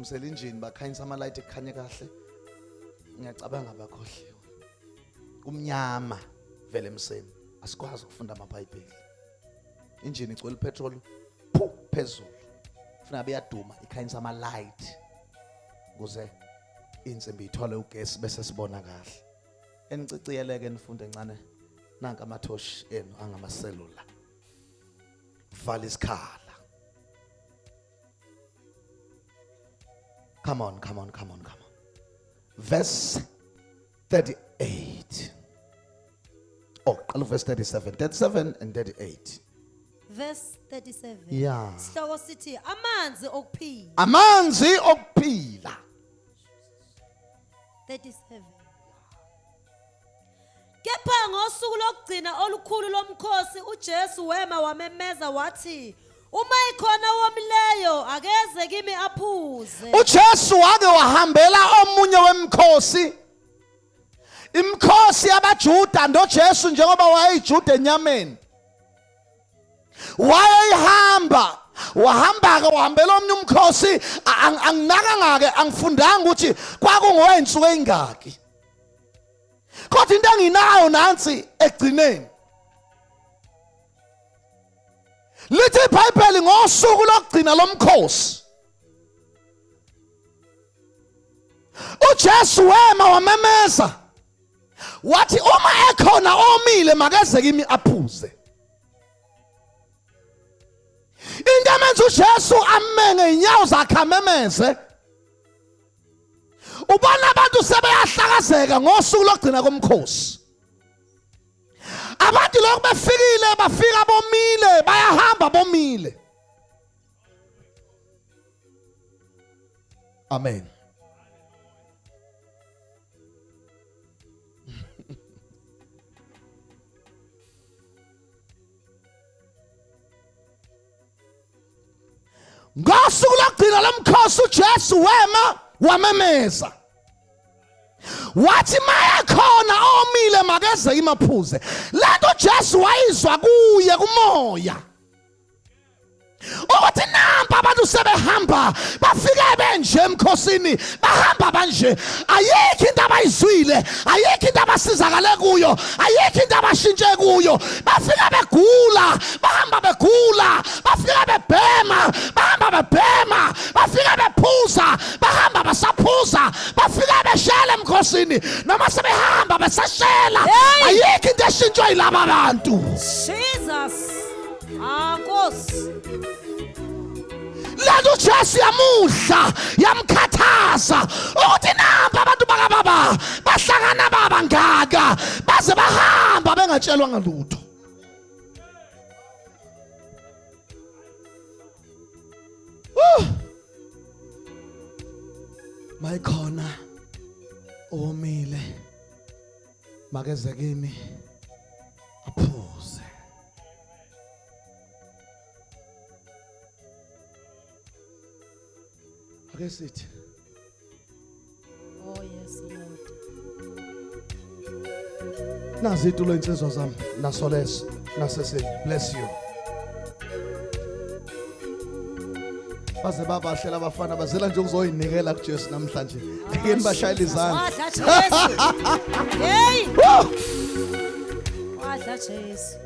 badumisela injini bakhanyisa amalight ekhanye kahle. Ngiyacabanga bakhohliwe. Kumnyama vele emseni. Asikwazi ukufunda amaBhayibheli. Injini igcwele petrol phezulu. Funa beyaduma ikhanyisa amalight. Kuze insimbi ithole ugesi bese sibona kahle. Eniciciyeleke nifunde encane nanka amathoshi enu angamaselula. Vala isikhala. Come on. Verse 38. Oh, verse 37. 37 and 38. Verse 37. Yeah. Sihloko sithi amanzi okuphila. Amanzi okuphila. 37. Kepha ngosuku lokugcina olukhulu lomkhosi uJesu wema wamemeza wathi uma ikhona owomileyo akeze kimi aphuze. uJesu wake wahambela omunye wemkhosi. Imkhosi yabaJuda noJesu njengoba wayeyiJuda enyameni. Wayehamba wahambela omnye umkhosi anginaka ngake angifundanga ukuthi kwakungowensuku engaki. Kodwa into enginayo nansi egcineni. Lithi iBhayibheli ngosuku lokugcina lomkhosi. uJesu wema wamemeza. Wathi uma ekhona omile makeze kimi aphuze. Into emenza uJesu amenge inyawo zakhe amemeze. Ubona abantu sebeyahlakazeka ngosuku lokugcina komkhosi. Abantu lokho befikile bafika bomile bayahamba bomile. Amen. Ngosuku lokugcina lomkhosi uJesu wema wamemeza. Wathi maya khona omile makeze imaphuze. Lento uJesu wayizwa kuye kumoya. Ukuthi namba abantu sebehamba bafike benje emkhosini bahamba banje. Ayikho into abayizwile, ayikho into abasizakale kuyo, ayikho into abashintshe kuyo. Bafika begula, bahamba begula, bafika bebhema, bahamba bebhema, bafika bephuza, bahamba basaphuza, bafika beshela emkhosini noma sebehamba besashela. Ayikho into eshintshwe yilaba abantu. Jesus. Nkosi. Lento uJesu yamudla yamkhathaza ukuthi namba abantu bakababa bahlangana baba ngaka baze bahamba bengatshelwa ngalutho. Mayikhona omile makeze kimi aphuze. Ake sithi. Oh yes Lord. Nazi itulo insizwa zami naso leso nasesini. Bless you. Baze babahlela abafana bazela nje ukuzoyinikela kuJesu namhlanje. Ngeke nibashayile izandla. Wadla Jesu. Hey. Wadla Jesu.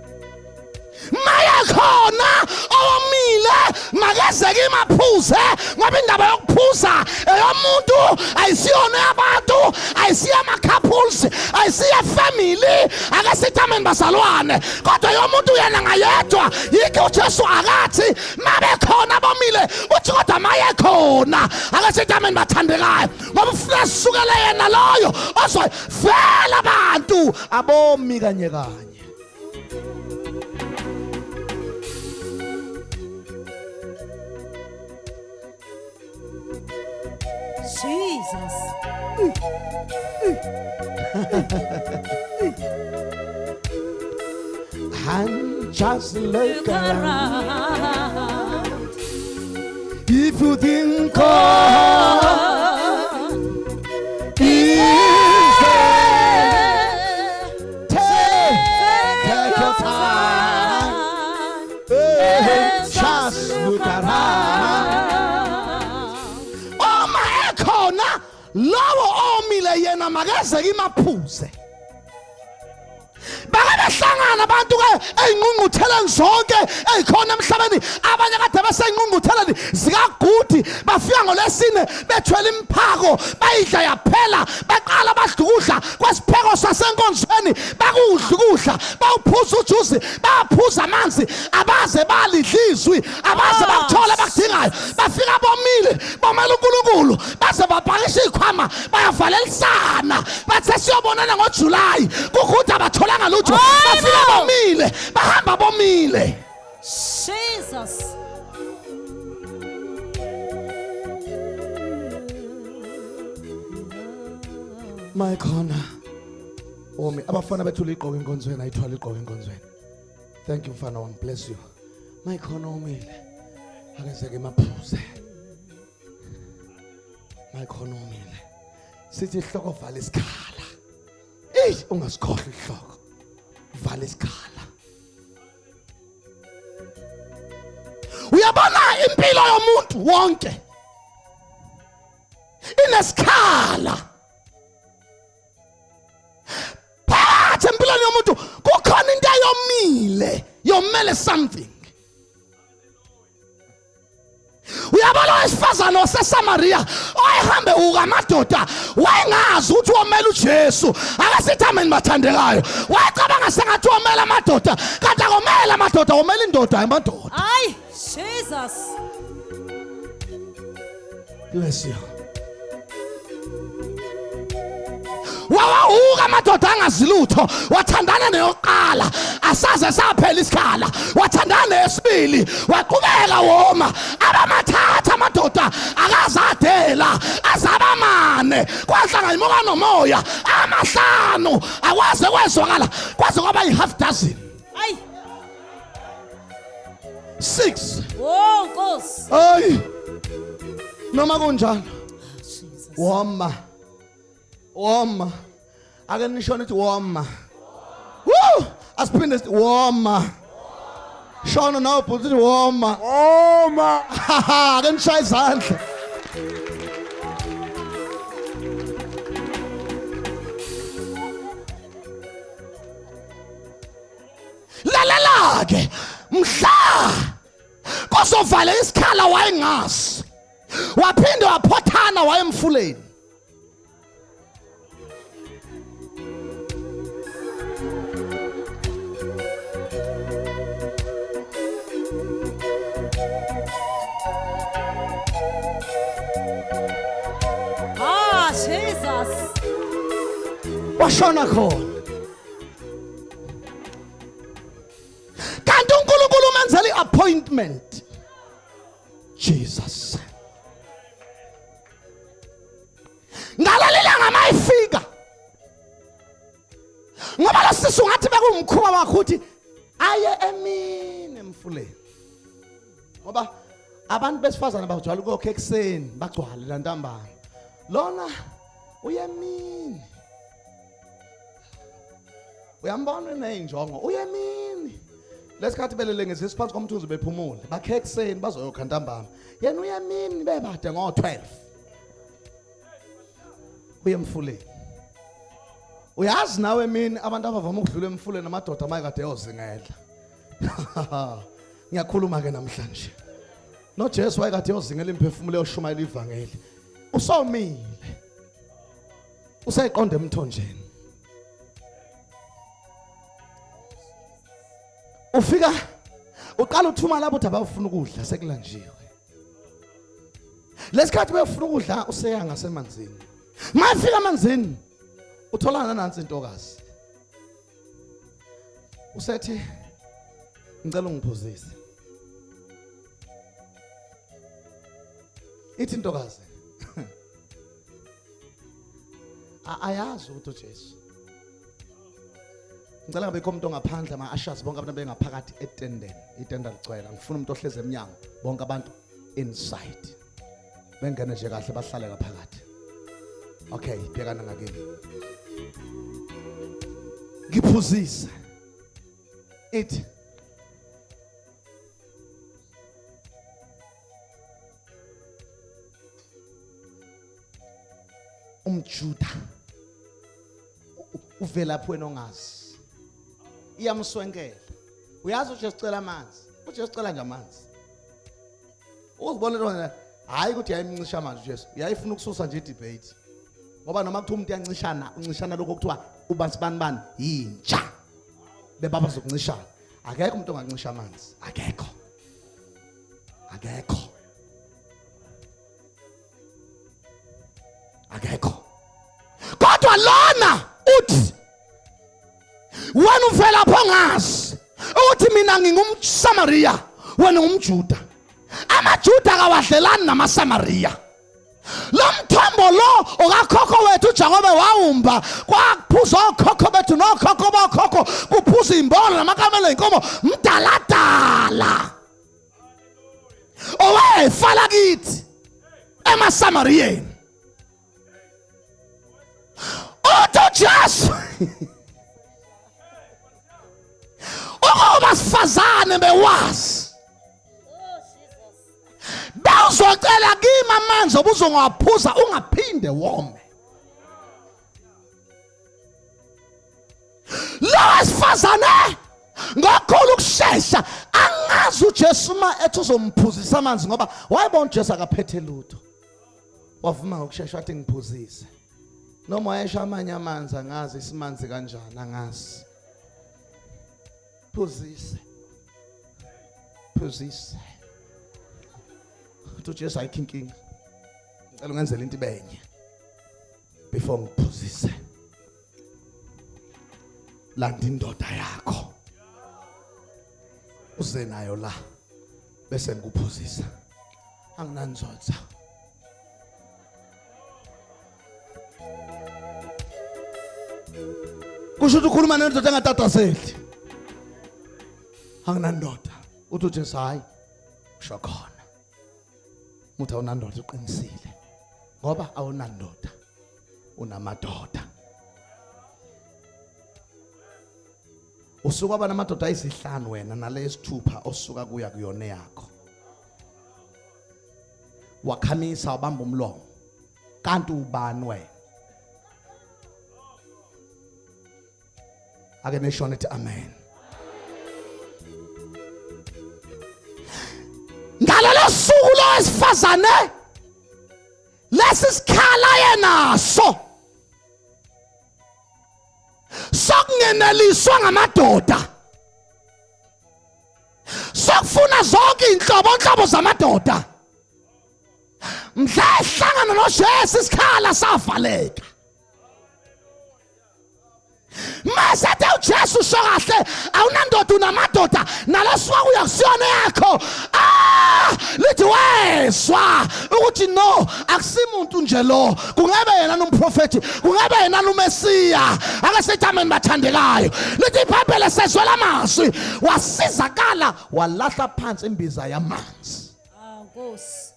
Maya khona owamile makeze kimaphuze ngoba indaba yokuphuza eyomuntu ayisiyona yabantu ayisiyama couples ayisiya family akasithi amen bazalwane kodwa yomuntu yena ngayedwa yikho uJesu akathi mabe khona abomile uthi kodwa maye khona akasithi amen bathandekayo ngoba ufuna sisukele yena loyo ozovela abantu abomi kanye kanye. Jesus. And just look around. If you think God is there, take your time and just look around. Oh khona lawo omile yena makeze kimaphuze. Bakabehlangana abantu ke eyinqungqutheleni zonke ezikhona emhlabeni, abanye kade beseyinqungqutheleni zikagudi, bafika ngolesine bethwele imphako bayidla yaphela, baqala badlukudla kwesipheko sasenkonzweni, bakudla ukudla, bawuphuza ujuzi, baphuza amanzi, abaze balidlizwi, abaze bakuthola bakudingayo, bafika bomile bomela uNkulunkulu, baze babhakisha izikhwama bayavalelisana, bathe siyobonana ngoJulayi kukuthi abatholanga lutho, bafika bomile, bahamba bomile. Jesus. My khona omi abafana bethu liqoka enkonzweni, ayithwala iqoka enkonzweni. Thank you mfana wami, bless you. My khona omile akezeke emaphuze. My khona omile sithi ihloko vala isikhala. Ungasikhohlwa ihloko, vala isikhala. Uyabona impilo yomuntu wonke inesikhala. Phakathi empilweni yomuntu kukhona into eyomile, yomele something. Uyabona wesifazane waseSamaria owayehambe ukamadoda, wayengazi ukuthi womela uJesu. Akasithi amen bathandekayo, wayecabanga sengathi womela amadoda, kanti akomela amadoda, womela indoda amadoda. Ay, Jesus. Bless you. Wawuka amadoda angazi lutho, wathandana neyokuqala asaze saphela isikhala, wathandana nesibili waqhubeka woma, abamathatha amadoda akazadela azabamane, kwahlanga imoka nomoya amahlanu akwaze kwezwakala, kwaze kwaba yi-half dozen. Ay. 6. Oh, Nkosi. Ay, noma kunjalo Jesus. woma ake nishona ukuthi woma. Woo, asiphinde sithi woma. Shona nawe bhuti uthi woma. Ake nishaya izandla. Lalela ke mhla kozovala isikhala wayengazi, waphinde waphothana wayemfuleni. Ah, Jesus. Washona khona. Kanti uNkulunkulu umenzela i-appointment. Jesus. Ngalalela ngamayifika. Ngoba losisu ngathi bekumkhuba wakho ukuthi aye emini emfuleni. Ngoba abantu besifazana bajwayele ukukho ekseni bagcwale lantambama. Lona uyemini. Uyambona nenjongo uyemini. Lesikhathi belele ngezisi phansi komthunzi bephumule. Bakhe ekseni bazoyokha ntambama. Yena uyemini bebade ngo12. Uyemfuleni. Uyazi nawe emini abantu abavama ukudlula emfuleni amadoda amayekade eyozingela. Ngiyakhuluma ke namhlanje. No Jesu wayekade eyozingela imphefumulo yoshumayela ivangeli. Usomile. Usayiqonda emthonjeni. Ufika uqala uthuma labo ukuthi abafuna ukudla sekulanjiwe. Lesikhathi befuna ukudla useya ngasemanzini. Mafika emanzini utholana nansi intokazi. Usethi ngicela ungiphuzise. Ithi intokazi ayazi ukuthi uJesu. Ngicela ngabe umuntu ongaphandle ama-ushers bonke abantu bengaphakathi etendeni, itenda ligcwele. Ngifuna umuntu ohleze eminyango, bonke abantu inside. Bengene nje kahle bahlale ngaphakathi. Okay, bhekana ngakini. Ngiphuzise. Ithi umjuda uvelaphi wena ongazi iyamswenkela uyazi uJesu cela amanzi uJesu cela nje amanzi uzibona lona hayi ukuthi yayimncisha amanzi uJesu uyayifuna ukususa nje idebate ngoba noma kuthiwa umuntu uncishana lokho kuthiwa ubasibani yintsha bebaba zokuncishana akekho umuntu ongancisha amanzi akekho kodwa lona uthi wena uvela phongazi uthi mina ngingumSamaria wena ungumJuda amaJuda kawadlelani namaSamaria lo mthombo lo okakhokho wethu Jakobe wawumba kwakuphuza okhokho bethu nokhokho bokhokho kuphuza imbono namakamela inkomo mdaladala owayefala kithi emaSamariyeni Jesu ukuba sifazane bewazi bawuzocela kimi amanzi obuzongawaphuza ungaphinde wome lo sifazane ngokukhulu ukushesha angazi uJesu ma ethi uzomphuzisa amanzi ngoba wayebona uJesu akaphethe lutho wavuma ngokushesha wathi ngiphuzise noma wayesha amanye amanzi angazi isimanzi kanjani angazi phuzise uJesu ayikhinkinga ngicela ungenzele into ibenye before ngiphuzise landa indoda yakho uze nayo la bese ngikuphuzisa anginanzotha kusho ukuthi ukhuluma nendoda engatatazeli anginandoda uthi uJesu hayi usho khona muthi awunandoda uqinisile ngoba awunandoda unamadoda usuka namadoda ayisihlanu wena nale yesithupha osuka kuya kuyona yakho wakhamisa wabamba umlomo kanti ubani wena ake nishone ethi amen ngalelo suku lo wesifazane lesisikhala yenaso sokungeneliswa ngamadoda sokufuna zonke inhlobo zamadoda mhla ehlangana noJesu isikhala savaleka Masathe uJesu usho kahle awunandoda unamadoda nalasuka uyakusiyona yakho lithi wezwa ukuthi no akusimuntu nje lo kungabe yena nomprofeti kungabe yena noMesiya ake sithi amen bathandekayo lithi iBhayibheli sezwela amazwi wasizakala walahla phansi imbiza yamanzi Nkosi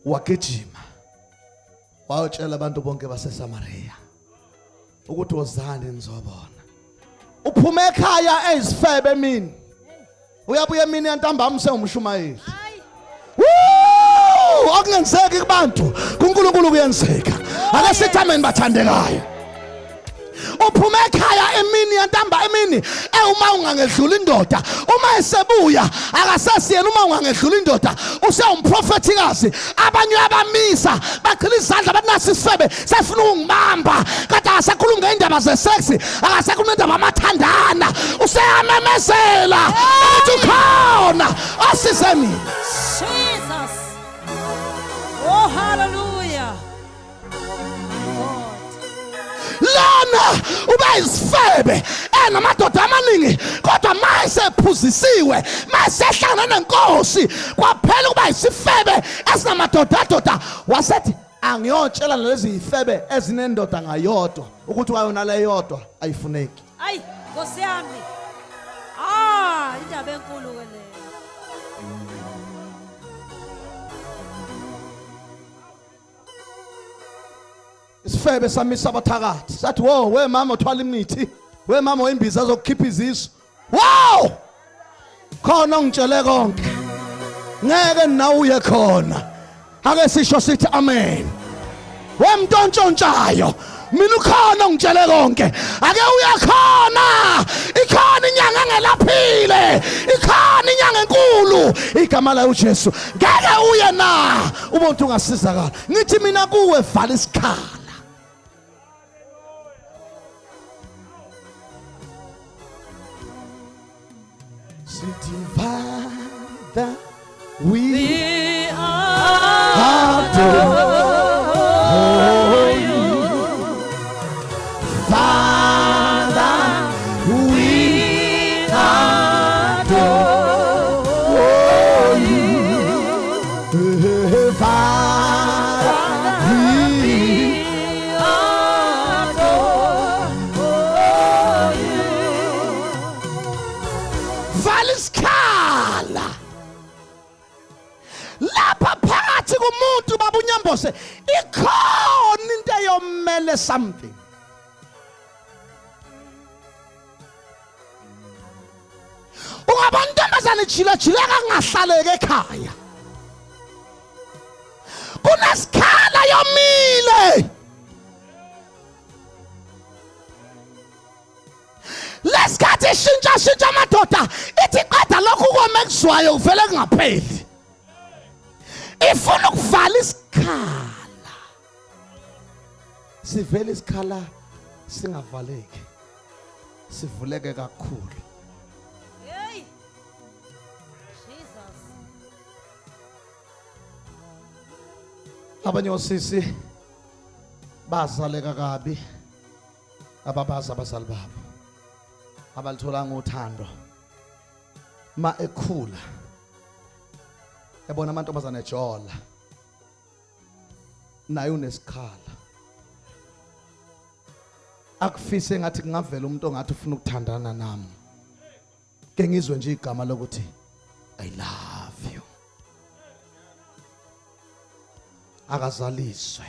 wagijima wayotshela abantu bonke baseSamaria ukuthi wozani nizobona uphume ekhaya ezifebe mina uyabuye mina yantambama sewumshumayeli okungenzeki kubantu kuNkulunkulu kuyenzeka ake sithi amen bathandekayo uphume ekhaya emini yantamba emini uma ungangedlula indoda uma esebuya akasasiyena uma ungangedlula indoda usewumprofetikazi abanye abamisa bachila izandla bathi nasi isifebe sefuna ungibamba kade akasakhuluma ngeindaba zesex akasakhuluma ngeindaba amathandana useyamemezela ukuthi khona asize mina Jesus oh hallelujah lona uba isifebe enamadoda amaningi kodwa mayesephuzisiwe mayesehlangana nenkosi kwaphela kuba isifebe esinamadoda wasethi angiyotshela lezi ifebe ezinendoda ngayodwa ukuthi wayona leyodwa ayifuneki ayi Nkosi yami indaba enkulu ke le isifebe samisa abathakathi sathi wo we mama uthwala imithi we mama oyimbiza azokukhipha izisu wow khona ungitshele konke ngeke nawe uye khona ake sisho sithi amen wemntontshontshayo mina ukhona ungitshele konke ake uyakhona ikhona inyanga engelaphile ikhona inyanga enkulu igama la uJesu ngeke uye na umuntu ungasizakala ngithi mina kuwe vala isikhala sithi Father we adore kumuntu baba unyambose ikhona into eyomele something ungabantombazana jila kangahlaleke ekhaya kunesikhala yomile lesikhathi ishintsha amadoda ithi qeda lokhu komekuzwayo uvele kungapheli ifuna ukuvala isikhala sivele isikhala singavaleki sivuleke kakhulu hey Jesus abanye osisi bazaleka kabi ababaza abazali babo abalithola ngothando ma ekhula ebona amantombazane ejola naye unesikhala akufise ngathi kungavela umuntu ongathi ufuna ukuthandana nami ke ngizwe nje igama lokuthi I love you akazaliswe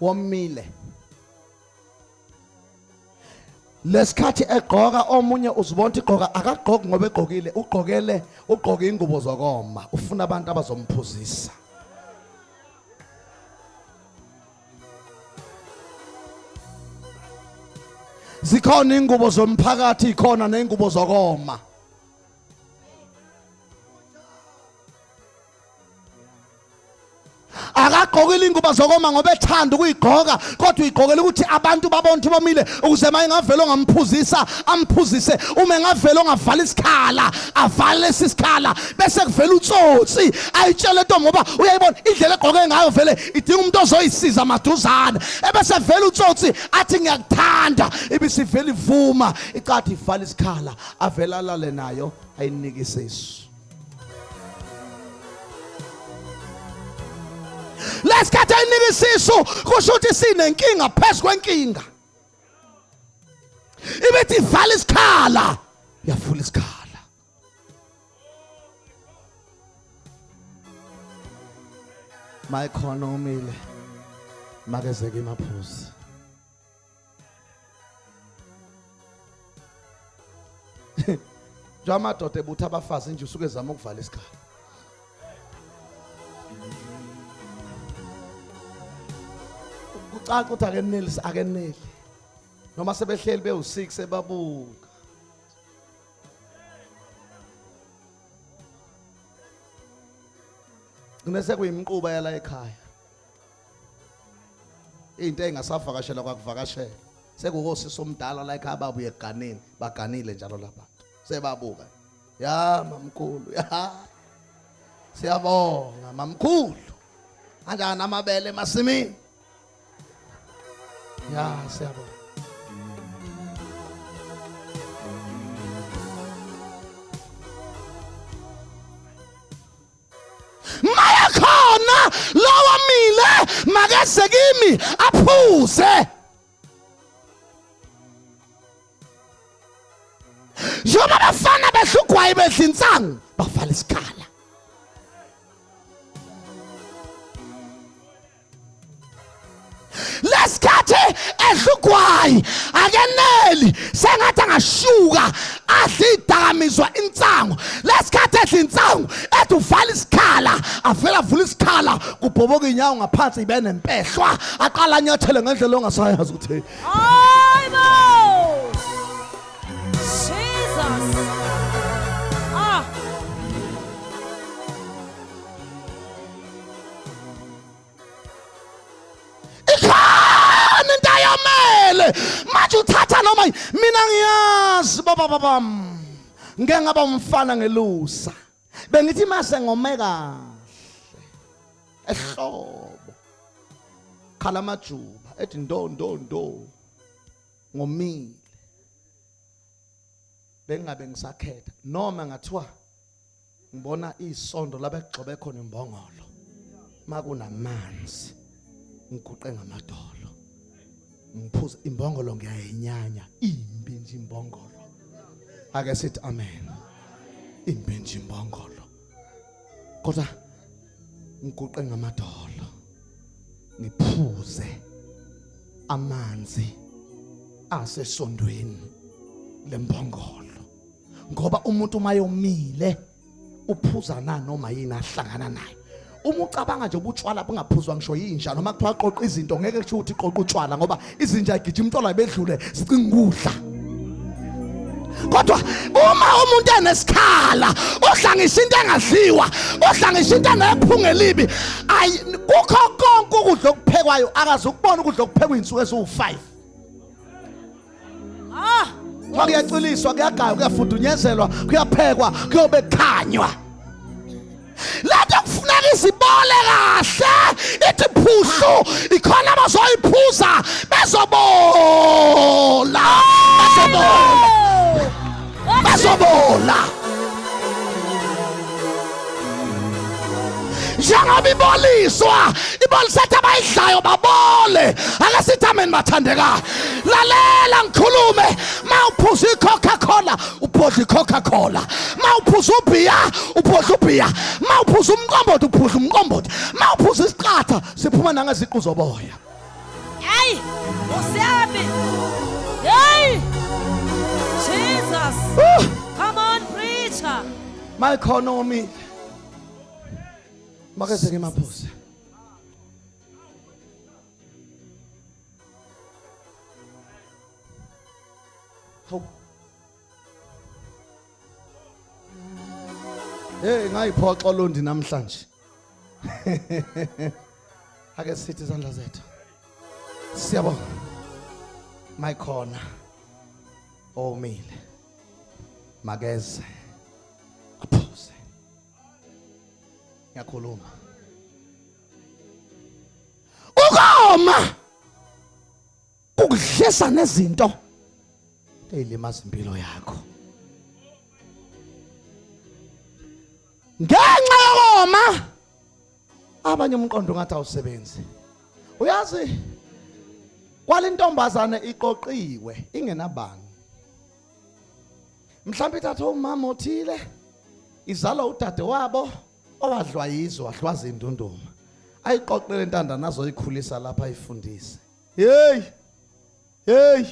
womile lesikhathi egqoka omunye uzibona igqoka akagqoki ngoba egqokile ugqoke ingubo zokoma ufuna abantu abazomphuzisa zikhona ingubo zomphakathi ikhona nengubo zokoma akagqokile ingubo zokoma ngoba ethanda ukuyigqoka kodwa uyigqokela ukuthi abantu babone ukuthi bomile ukuze maye ngavela ongamphuzisa amphuzise uma engavela ongavala isikhala avale isikhala bese kuvela utsotsi ayitshele ntombi ngoba uyayibona indlela egqoke ngayo vele idinga umuntu ozoyisiza maduzana ebese vela utsotsi athi ngiyakuthanda ibisivela ivuma icathi ivala isikhala avela lale nayo ayinikise isu lesikhathi ayinikisiso kusho ukuthi sinenkinga phezulu kwenkinga ibithi vala isikhala yavula isikhala mayikhona umile makezeke imaphuzi nje amadoda ebutha abafazi nje usuke ezama ukuvala isikhala ucaca ukuthi akeneli noma sebehleli bewu6 sebabuka kunese kuyimquba yala ekhaya into engasavakashela kwakuvakashela sekukosisi omdala la ekhaya babuye eganeni baganile njalo labantu sebabuka ya mamkhulu ya siyabonga mamkhulu kanjani amabele masimini ya siyabonga maya khona lawa mile makeze kimi aphuze njengoba bafana behlugwayi bedla insangu bavala isikhala lesikhathi ehlugwayi akeneli sengathi angashuka adla idakamizwa insangu lesikhathi edla insangu aqeda uvala isikhala avela avula isikhala kubhoboka inyawo ngaphansi ibe nempehlwa aqala anyathele ngendlela ongasayazi ukuthi Hayi bo. Jesus. Ah. ikhona into ayomele manje uthatha noma mina ngiyazi baba ngeke ngaba umfana ngelusa bengithi mase ngome kahle ehlobo khala majuba ethi ndo ngomile bengabe ngisakhetha noma ngathiwa ngibona isondo labegxobe khona imbongolo makunamanzi ngiguqe ngamadolo ngiphuza imbongolo ngiyayinyanya imbi nje imbongolo ake sithi amen imbi nje imbongolo kodwa ngiguqe ngamadolo ngiphuze amanzi asesondweni lembongolo ngoba umuntu mayomile uphuza noma yini ahlangana naye uma ucabanga nje ubutshwala bungaphuzwa ngisho yinja noma kuthiwa qoqa izinto ngeke kusho ukuthi qoqa utshwala ngoba izinja igijima intolwa bedlule zicinga ukudla kodwa uma umuntu enesikhala ohlangisa into engadliwa ohlangisa into enephunga elibi ayi kukho konke ukudla okuphekwayo akazukubona ukudla okuphekwa insuku eziwu5 kuyaciliswa kuyagaywa kuyafudunyezelwa kuyaphekwa kuyobe khanywa letha kufuneka izibole kahle ithi phushu ikhona abazoyiphuza bezobola njengoba iboliswa ibolisatha abayidlayo babole ake sithi amen bathandekayo lalela ngikhulume mawuphuza iCoca-Cola uphuza iCoca-Cola mawuphuza ubhiya uphuza ubhiya mawuphuza umqombothi uphuza umqombothi mawuphuza isiqatha siphuma nangeziqu zoboya Hey, usiyapi? Hey! Jesus. Come on, preacher. my economy makeze ngimaphuze hey ngayiphoxa londi namhlanje ake sithi izandla zethu siyabonga my khona omile makeze aphuze ngiyakhuluma ukoma ukudlisa nezinto eyilimaza impilo yakho ngenxa yokoma abanye umqondo ngathi awusebenzi uyazi kwalintombazane iqoqiwe ingenabani mhlawumbe ithatha umama othile izalwa udade wabo owadlwa yizwa wadlwaza indunduma ayiqoqele intanda nazo ikhulisa lapha ayifundise hey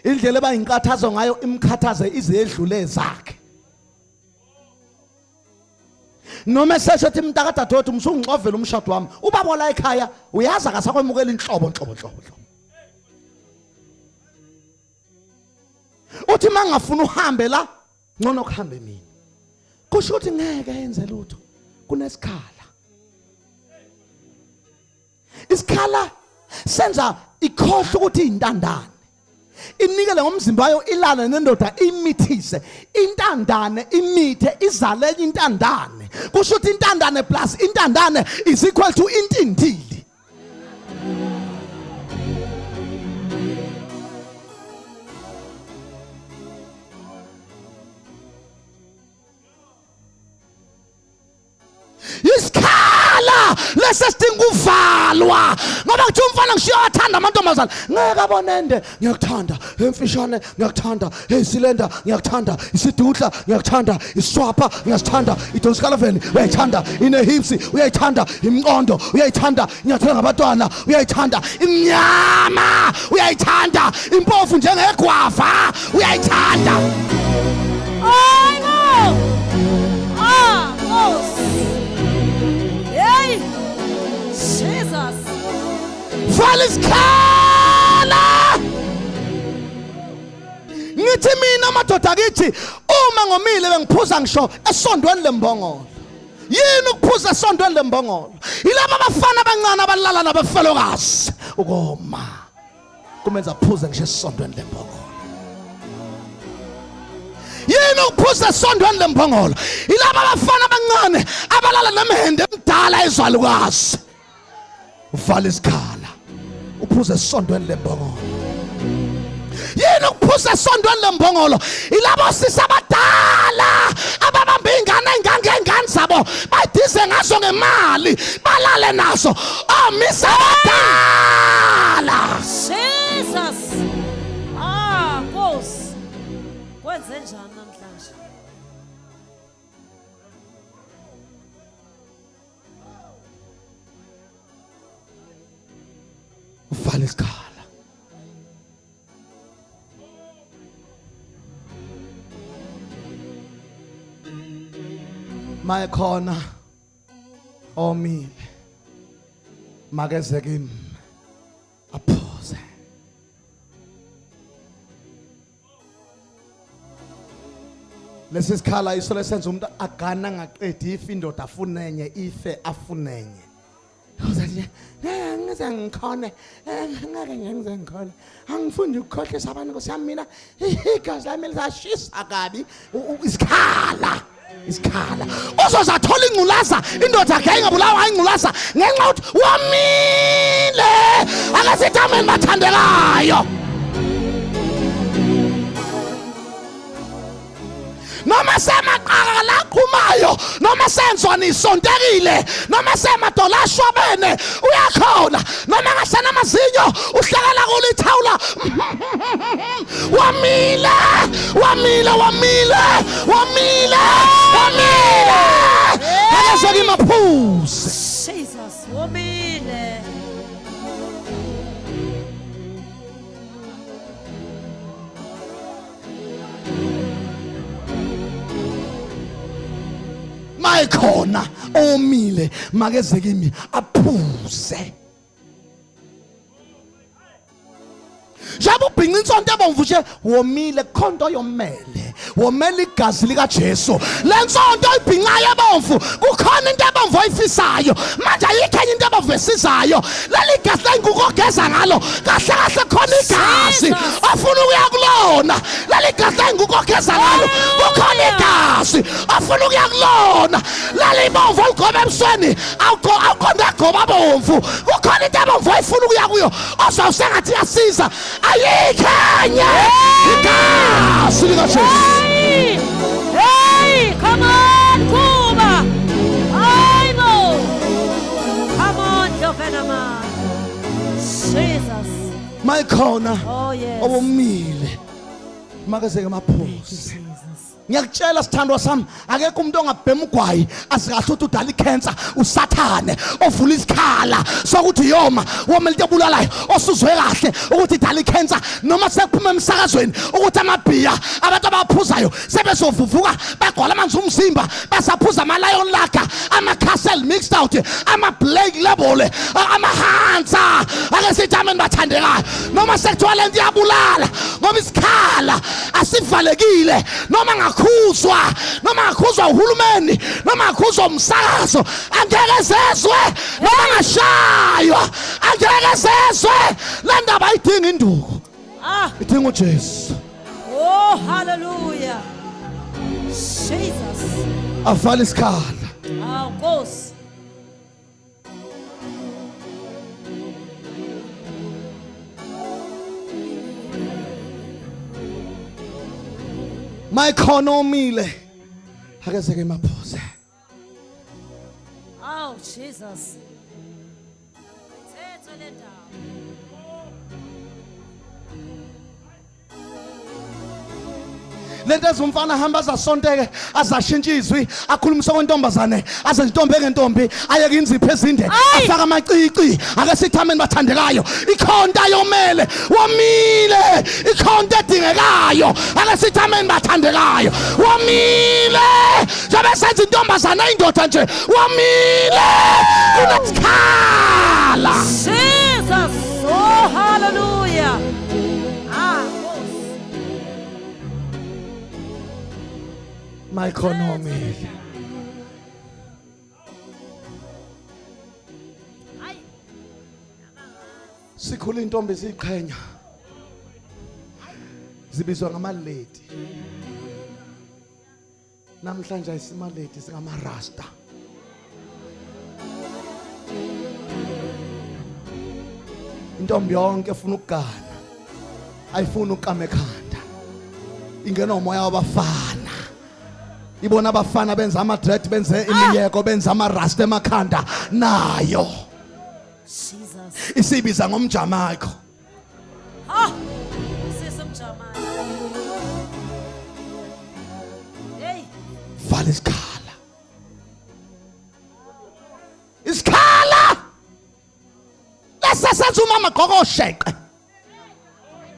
indlela ebayinkathazo ngayo imkhathaze ize edlule zakhe noma seshethi mntakadadewethu msungicovela umshado wami ubaba la ekhaya uyazi akasakwemukela inhlobo uthi mangafuna uhambe la ngcono kuhambe mina kusho ukuthi ngeke yenze lutho kunesikhala isikhala senza ikhohle ukuthi intandane inikele ngomzimba wayo ilana nendoda imithise intandane imithe izale enye intandane kusho ukuthi intandane plus intandane is equal to intindili isikhala lesesidinga uvalwa ngoba kuthi umfana ngishiya wathanda amantombazana ngeke abonende ngiyakuthanda emfishane ngiyakuthanda esilenda ngiyakuthanda isidudla ngiyakuthanda iswapha ngiyasithanda idonskalaveni uyayithanda inehips uyayithanda imqondo uyayithanda ngiyathanda ngabantwana uyayithanda imnyama uyayithanda impofu njengegwava uyayithanda Oh, no! ndoda kithi uma ngomile bengiphuza ngisho esondweni lembongolo. Yini ukuphuza esondweni lembongolo? Yilabo abafana abancane abalala nabafelokazi ukoma kumenza aphuze ngisho esondweni lembongolo. Yini ukuphuza esondweni lembongolo? Yilabo abafana abancane abalala nemhende emdala ezwalukazi. Uvala isikhala uphuze esondweni lembongolo. Yini ukuphuza esondweni lembongolo? Yilabo sisa abadala ababamba ingane engane zabo badize ngazo ngemali balale nazo. Omisa abadala. Jesus. Nkosi. Kwenze njani namhlanje? Uvala isikhala. Maye khona omile makeze kimi aphuze. Lesi sikhala iso lesenza umuntu agana ngaqedi ife indoda afunenye ife afunenye. Uzathi ngeke ngikhone ngeke ngikhone angifuni ukukhohlisa abantu Nkosi yami mina igazi lami lisashisa kabi isikhala. Isikhala uzozathola ingculaza indoda yakhe ingabulawa ingculaza ngenxa ukuthi wamile akasithameni bathandekayo. Noma semaqaka laqhumayo noma senzwa nisontekile noma semadola ashwabene uyakhona noma ngasenamazinyo uhlekela kulithawula wamile wamile wamile wamile wamile akazeki maphuze. Jesus, wamile. Mayikhona omile makeze kimi aphuze. Jabu ubhinqa insonto ebomvu nje womile khonto yomele womele igazi lika Jesu. Lensonto ibhinqayo ebomvu kukhona into ebomvu oyifisayo manje ayikho enye into ebomvu esizayo. Leli gazi lenguko ogeza ngalo kahle kahle khona igazi ofuna ukuya kulona. Leli gazi lenguko ogeza ngalo kukhona igazi ofuna ukuya kulona. Leli bomvu oligoba ebusweni awuqonda goba bomvu kukhona into ebomvu oyifuna ukuya kuyo ozawusengathi yasiza. Ayikanye igazi lika Jesu. Hey, come on, Kuba. Bible. Come on, Jovanama. Jesus. Mayikhona Oh, yes. owomile makezeke maphuze. Ngiyakutshela sithandwa sami akekho umuntu ongabhema ugwayi asikahle ukuthi udala ikhensa usathane ovula isikhala sokuthi yoma womele into ebulalayo osuzwe kahle ukuthi idala ikhensa noma sekuphuma emsakazweni ukuthi amabhiya abantu abaphuzayo sebezovuvuka bagcwala amanzi umzimba basaphuza ama-lion lager ama-castle mixed out ama-black label ama-hansa ake sithi ameni bathandekayo noma sekuthiwa le nto iyabulala ngoba isikhala asivalekile noma noma ngakhuzwa uhulumeni noma ngakhuzwa umsakazo angeke zezwe noma ngashaywa angeke zezwe le ndaba ayidinga induku idinga uJesu. Oh, hallelujah. Jesus. Avala isikhala. Nkosi. Mayikhona omile akezeke maphuze. Oh, Jesus. Thetho le ndaba. Lento ezumfana hamba azasonteke azashintsha izwi akhulumisa kwentombazane aze intombi ngentombi ayeke inzipho ezinde afaka amacici ake sithameni bathandekayo ikhonta yomele wamile ikhonta edingekayo ake sithameni bathandekayo wamile njengoba senza intombazane indoda nje wamile kunesikhala. Jesus. Oh, hallelujah. mayikhononile. Hayi. Sikhula intombi ziqhenya. Zibizwa ngamalady. Namhlanje isimalady singama rasta. Intombi yonke efuna ukugana. Ayifuna ukukama ekhanda. Ingena umoya wabafana. Ibona abafana benza ama dread, benze imiyeko, benza ama rasta emakhanda nayo. Jesus. Isibiza ngomjamayiko. Ha. Sisemjamani. Hey. Vala isikhala. Isikhala. Lesesenza umama gqokosheqe.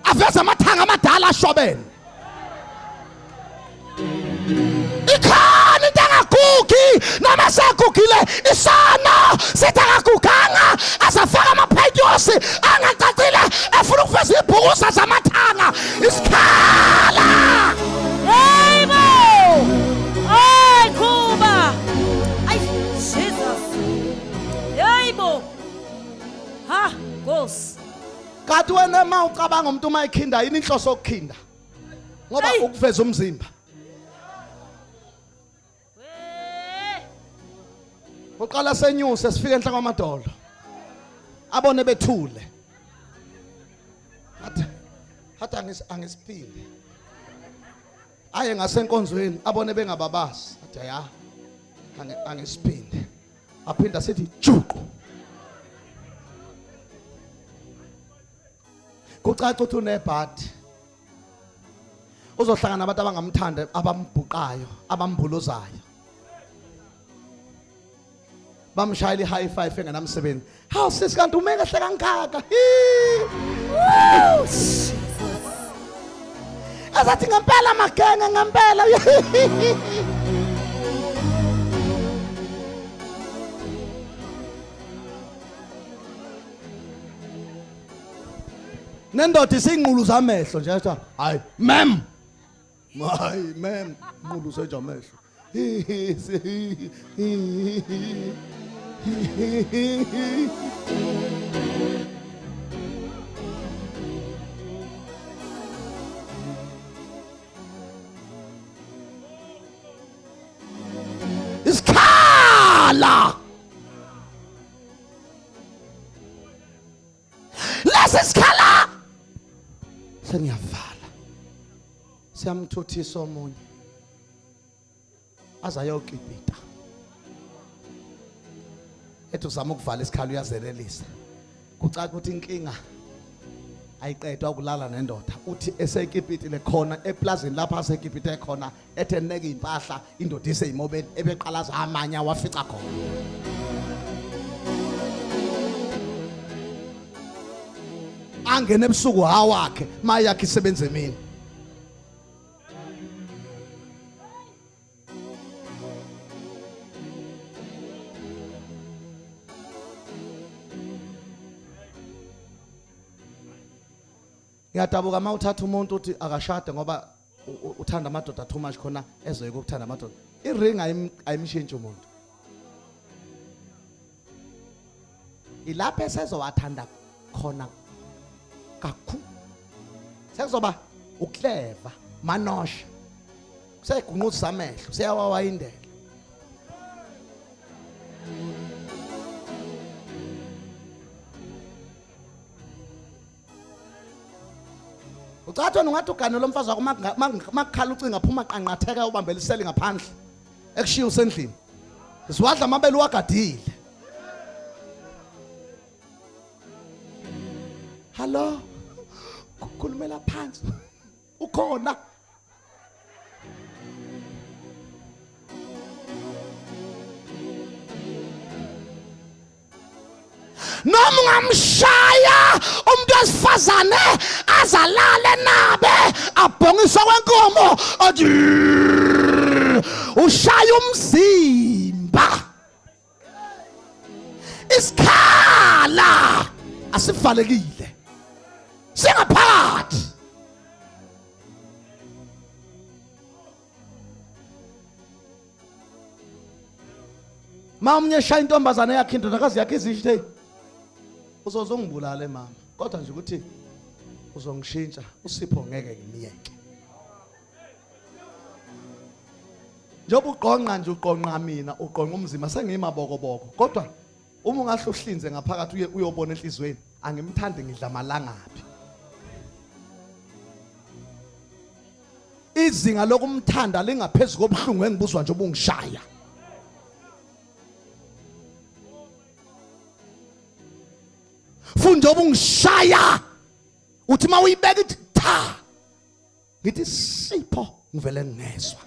Aveza amathanga amadala ashobene. Ikhona into engagugi noma segugile isona sithakaguganga asafaka amaphetyosi angacacile efuna ukuveza ibhukusa zamathanga isikhala. Hey bo! Ay Kuba! Ay Jesus! Hey bo! Ha, Nkosi. Kanti wena ma ucabanga umuntu mayikhinda yini inhloso yokukhinda? Ngoba Hey! ukuveza umzimba. Uqala senyuse sifike enhla kwamadolo. Abone bethule. Hathi angisiphinde. Aye ngasenkonzweni abone bengababazi. Athi ya angisiphinde. Aphinda sithi juqu. Kucaca ukuthi unebhadi. Uzohlangana nabantu abangamthanda, abambhuqayo, abambhuluzayo. Bamshayela high five engenamsebenzi. Hawu sisi kanti ume kahle kangaka. Azathi ngempela magenge ngempela. Nendoda isinqulu zamehlo nje athi hayi mem. Hayi mem inqulu senje amehlo. Isikhala. Lesisikhala. Sengiyavala. Siyamthuthisa omunye. Azayokipita. Ethi uzama ukuvala isikhala uyazelelisa. Kucaca ukuthi inkinga ayiqedwa ukulala nendoda. Uthi esekipitile khona eplazini lapha asekipite khona ethe neke impahla indoda iseyimobeni ebeqalaza amanya wafica khona. Angene ebusuku hawakhe mayakhe isebenze mina. Ngiyadabuka mawuthatha umuntu uthi akashade ngoba uthanda amadoda too much khona ezoyeka ukuthanda amadoda. Iring ayimshintsha umuntu. Ilapha esezowathanda khona kakhulu. Sekuzoba ukleva, manosha. Segunquza amehlo, seyawawayindela. Ucathona ungathi ugane lomfazi wakho makukhala ucinga phuma qanqatheka ubambela iseli ngaphandle ekushiya usendlini. Siwadla amabele wagadile. Hello. Kukhulumela phansi. Ukhona. Noma ungamshaya umuntu wesifazane azalale nabe abhongiswa kwenkomo athi ushaya umzimba. Isikhala asivalekile. Singaphakathi. Mama shaya intombazane yakhe indodakazi yakhe izisho hey uzozongibulala mama kodwa nje ukuthi uzongishintsha uSipho ngeke ngimiyeke. Njoba uqonqa nje uqonqa mina uqonqa umzimba sengiyimabokoboko kodwa uma ungahle uhlinze ngaphakathi uyobona enhlizweni angimthandi ngidla malangapi. Izinga lokumthanda lingaphezulu kobuhlungu engibuzwa nje ubungishaya. Funda ubungishaya uthi mawuyibeka ithi tha ngithi Sipho ngivele ngezwe.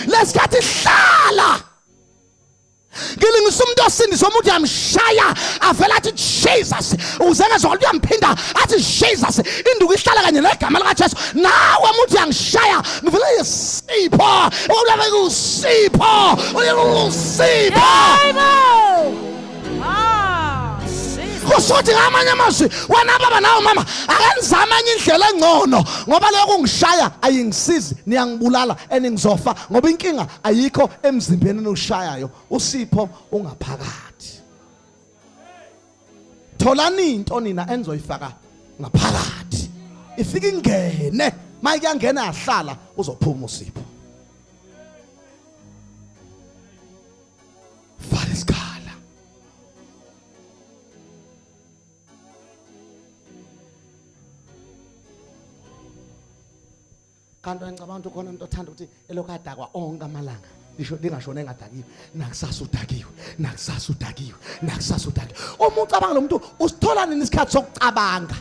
Lesikhathi hlala ngilingisa umuntu osindisa umuntu yamshaya avela athi Jesus uzengezwa ukuthi uyamphinda athi Jesus induku ihlala kanye negama lika Jesu nawe umuntu yangishaya ngivele Sipho ulave kuSipho uSipho kusothi ngamanye amazwi wena baba nawe mama akenza amanye indlela engcono ngoba leyo kungishaya ayingisizi niyangibulala eningizofa ngoba inkinga ayikho emzimbeni noshayayo uSipho ungaphakathi. Tholani into nina enzoyifaka ngaphakathi ifika ingene mayike yangena yahlala uzophuma uSipho. Kanti ngicabanga ukuthi khona umuntu othanda ukuthi elokadakwa onke amalanga lisho lingashone engadakiwe nakusasa udakiwe nakusasa udakiwe nakusasa udakiwe. Uma ucabanga lo muntu usithola nini isikhathi sokucabanga?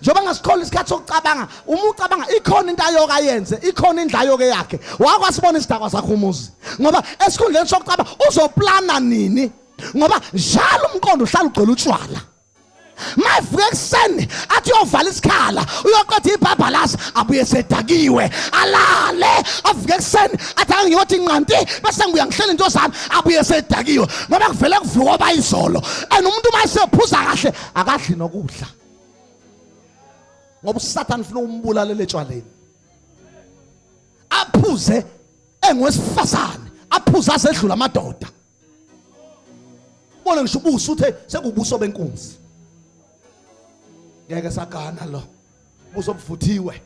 Njoba ngasikhola isikhathi sokucabanga uma ucabanga ikhona into ayoka yenze ikhona indlayo ke yakhe wakwasibona isidakwa sakho umuzi ngoba esikhundleni sokucabanga uzoplana nini ngoba njalo umqondo uhlala ugcwele utshwala. Mayivuka ekseni athi uyovala isikhala uyoqeda ibhabhalaza abuye sedakiwe alale avuka ekseni athi angiyothi inqanti bese ngibuya ngihlela into zami abuye sedakiwe ngoba kuvele kuvuka obayizolo and umuntu mayesephuza kahle akadli nokudla ngoba uSathane ufuna umbulala letshwaleni aphuze engwesifazane aphuze asedlula amadoda bona ngisho ubuso uthe sekubuso benkunzi ngeke sagana lo buso obuvuthiwe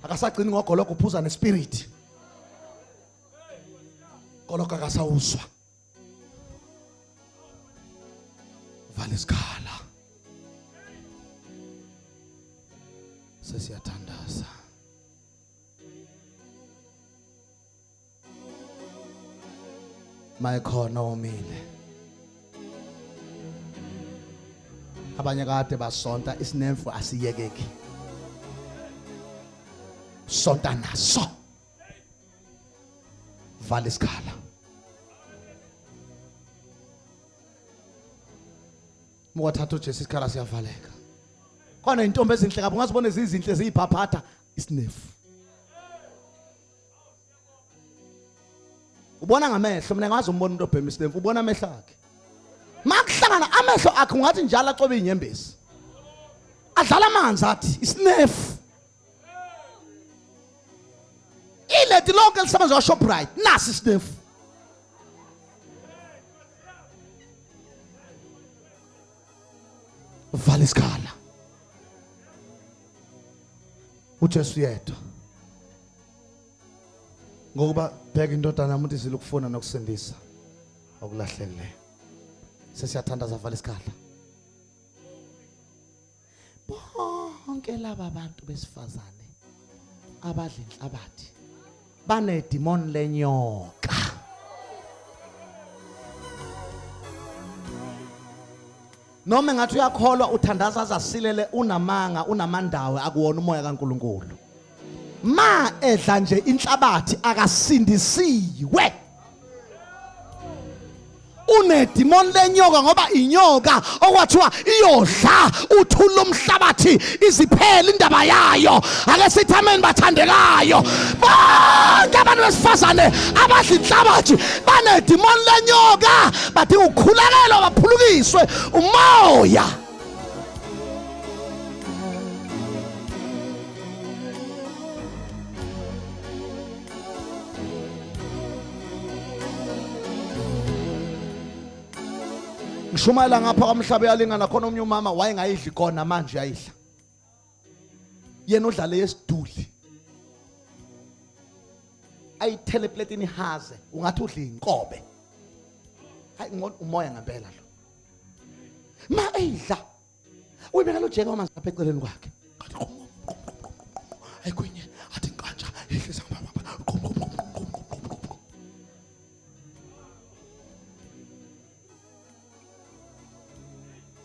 akasagcini ngogologo uphuza nespirit gologo akasawuzwa vala isikhala sesiyathandaza mayikhona omile abanye kade basonta isinemfu asiyekeki sonta naso vala isikhala mukwathatha uJesu isikhala siyavaleka khona intombi ezinhle kabi ungazibona ezizinhle ziyiphaphatha isinefu ubona ngamehlo mina ngazi umbona into obhema isinefu ubona amehlo akhe makuhlangana amehlo akhe ungathi njalo acobe inyembezi adlala amanzi athi isinefu ileti lonke lisebenza kwaShoprite nasi isinefu vala isikhala uJesu yedwa ngokuba bheka indodana yamuntu izilukufuna nokusindisa okulahlekile sesiyathandaza vala isikhala bonke laba abantu besifazane abadla inhlabathi banedimoni lenyoka noma ngathi uyakholwa uthandaza azasilele unamanga unamandawe akuwona umoya kaNkuluNkulu ma edla nje inhlabathi akasindisiwe unedimoni lenyoka ngoba inyoka okwathiwa iyodla uthuli lomhlabathi iziphela indaba yayo ake sithi amen bathandekayo bonke abantu besifazane abadla inhlabathi banedimoni lenyoka badinga ukukhulakelwa baphulukiswe umoya ngishumayela ngapha kwamhlaba yalingana khona omnye umama wayengayidli kona manje uyayidla yena udlale yesiduli ayithele platini haze ungathi udla inkobe hayi umoya ngempela lo ma eyidla uyibeka lo jeka amanzi apha eceleni kwakhe ayikwenye athi nkanja ihlisa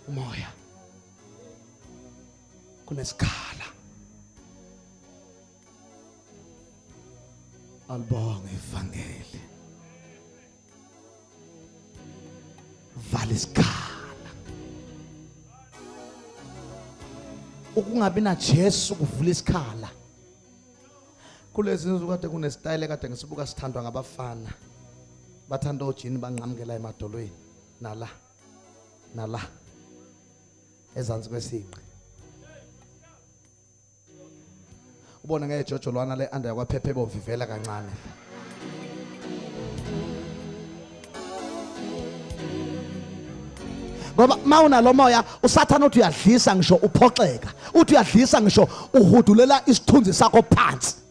umoya kunesikhala alibonge ivangeli vala isikhala ukungabi na Jesu kuvula isikhala kulezi nsuku kade kunesitayile kade ngisibuka sithandwa ngabafana bathanda ojini banqamukela emadolweni nala ezansi kwesinqi ubone ngejojo lwana le anda yakwaphephe bovivela kancane ngoba mawunalo moya usathana uthi uyadlisa ngisho uphoxeka uthi uyadlisa ngisho uhudulela isithunzi sakho phansi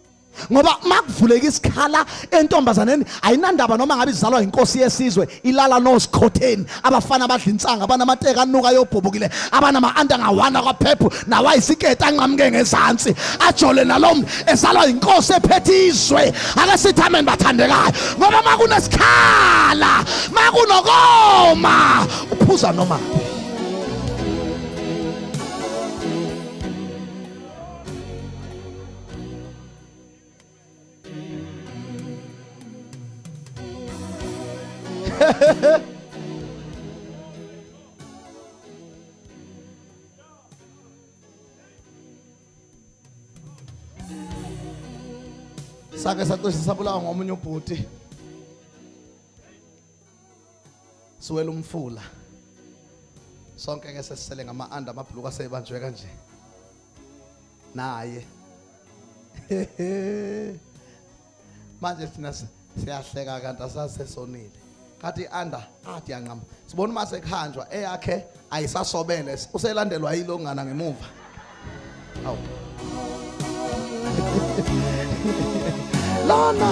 ngoba makuvuleka isikhala entombazaneni ayinandaba noma ngabe izalwa inkosi yesizwe ilala nosikhotheni abafana badla insanga abanamateka anuka yobhubukile abanama anda ngawana kwaphephu nawayisiketa anqamuke ngezantsi ajole nalomntu ezalwa inkosi ephethe izwe ake sithi amen bathandekayo ngoba makunesikhala makunokoma uphuza noma sake sacishe sabulawa ngomunye ubhuti siwela umfula sonke ke sesisele ngama-anda amabhuluku asebanjwe kanje naye manje thina siyahleka kanti asasesonile kathi anda athi yanqama sibona uma sekhanjwa eyakhe ayisasobele uselandelwa yilongana ngemuva awu lona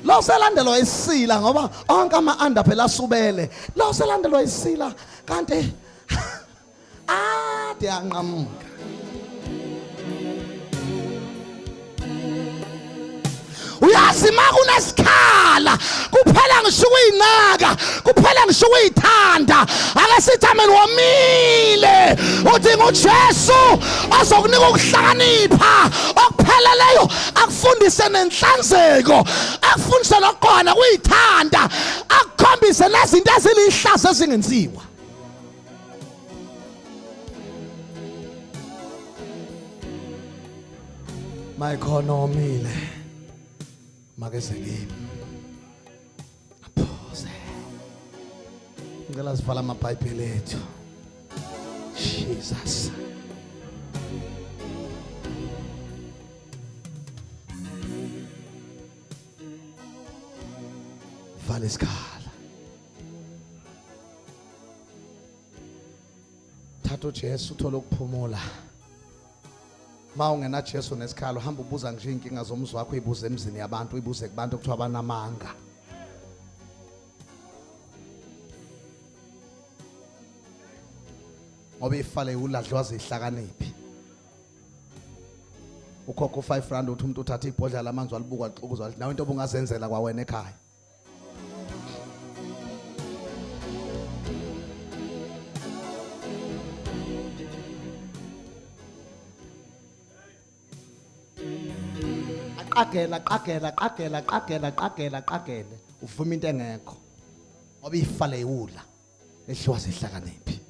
lo selandelwa isila ngoba onke ama-anda phela asubele lo selandelwa isila kanti athi yanqamuka uyazi makunesikhala kuphela ngisho ukuyinaka kuphela ngisho ukuyithanda ake sithi amen womile udinga uJesu ozokunika ukuhlakanipha okupheleleyo akufundise nenhlanzeko akufundise lokona kuyithanda akukhombise nezinto ezilihlazo ezingenziwa mayikhona omile makeze kimi aphuze ngicela sivala amabhayibheli ethu Jesus vala isikhala thatha uJesu uthola ukuphumula ma ungena Jesu nesikhala hamba ubuza nje inkinga zomzwa wakho uyibuze emzini yabantu uyibuze kubantu okuthiwa banamanga ngoba ifale uladlwa zihlakaniphi ukhokho 5 rand uthi umuntu uthatha ibhodla lamanzi walibuka liqhukuzwa nawe into obungazenzela kwawena ekhaya qagela uvuma into engekho ngoba ifale iwula ehliwa zihlakaniphi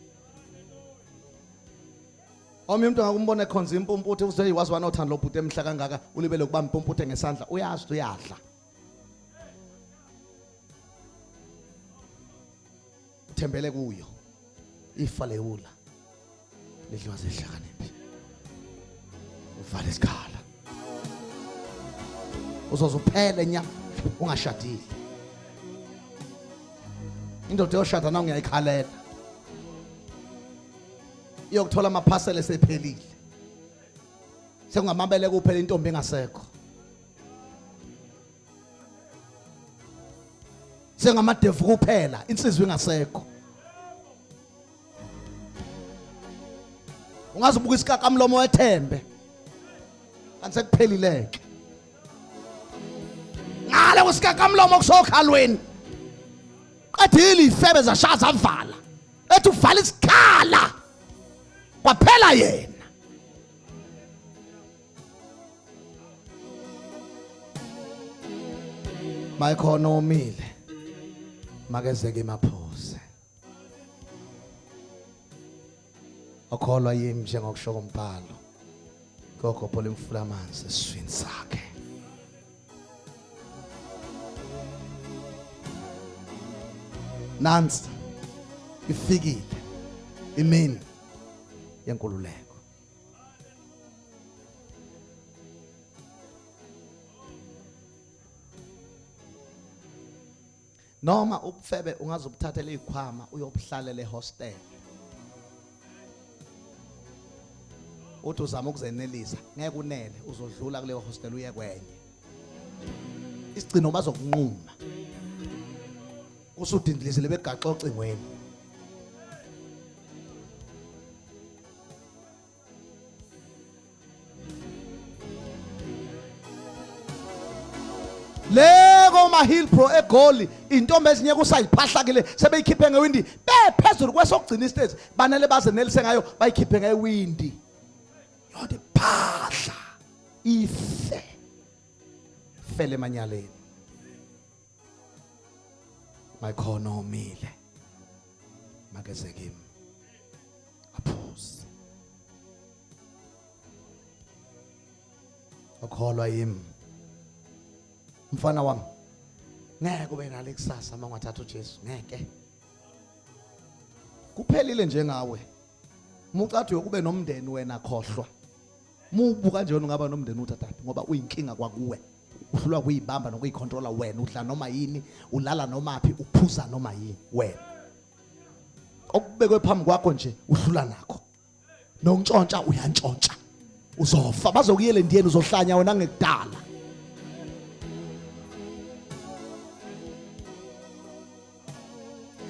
omnye umuntu angakumbona ekhonza impumputhe uze wazi wana uthanda lo bhuti emhla kangaka ulibele ukubamba impumputhe ngesandla uyazi uyadla uthembele kuyo ifale iwula lehliwa zihlakaniphi uvale isikhala uzozuphele nya ungashadile indoda yoshada na ungiyayikhalela iyokuthola amaphasela esephelile. Sekungamabele kuphela intombi engasekho. Sengamadevu kuphela insizwe engasekho. Ungazibuka isikakamlomo wethembe. Kanti sekuphelileke. Ngale kusikakamlomo kusokhalweni. Qedile ifebe zashaza avala. Ethi uvala isikhala. Kwaphela yena. Mayikhona omile. Makezeke emaphuze. Akholwa yimi njengokusho umbhalo. Gogo phola imfula amanzi eswini sakhe. Nansi ifikile imini yenkululeko. Noma ubufebe ungazobuthathela izikhwama uyobuhlalela ehostel. Uthi uzama ukuzenelisa ngeke unele uzodlula kuleyo hostel uye kwenye. Isigcino bazokunquma. Usudindilizile begaxa ocingweni. Leko maHillbrow eGoli intombi ezinye kusayiphahlakile sebeyikhiphe ngewindi bephezulu kwesokugcina istage banele bazenelise ngayo bayikhiphe ngewindi. Yode phahla ife fele emanyaleni. Mayikhona omile makezeke kimi aphuze. Akholwa yimi mfana wami ngeke ube nale kusasa mangathatha uJesu ngeke. Kuphelile nje ngawe. Mucathi ukube nomndeni wena khohlwa. Mubuka nje ungaba nomndeni uthathapi ngoba uyinkinga kwakuwe. Uhlulwa kuyibamba nokuyicontrola wena, udla noma yini, ulala noma phi, uphuza noma yini wena. Okubekwe phambi kwakho nje uhlula nakho. Nontshontsha uyantshontsha. Uzofa bazokuyele ndiyeni uzohlanya wena ngekudala.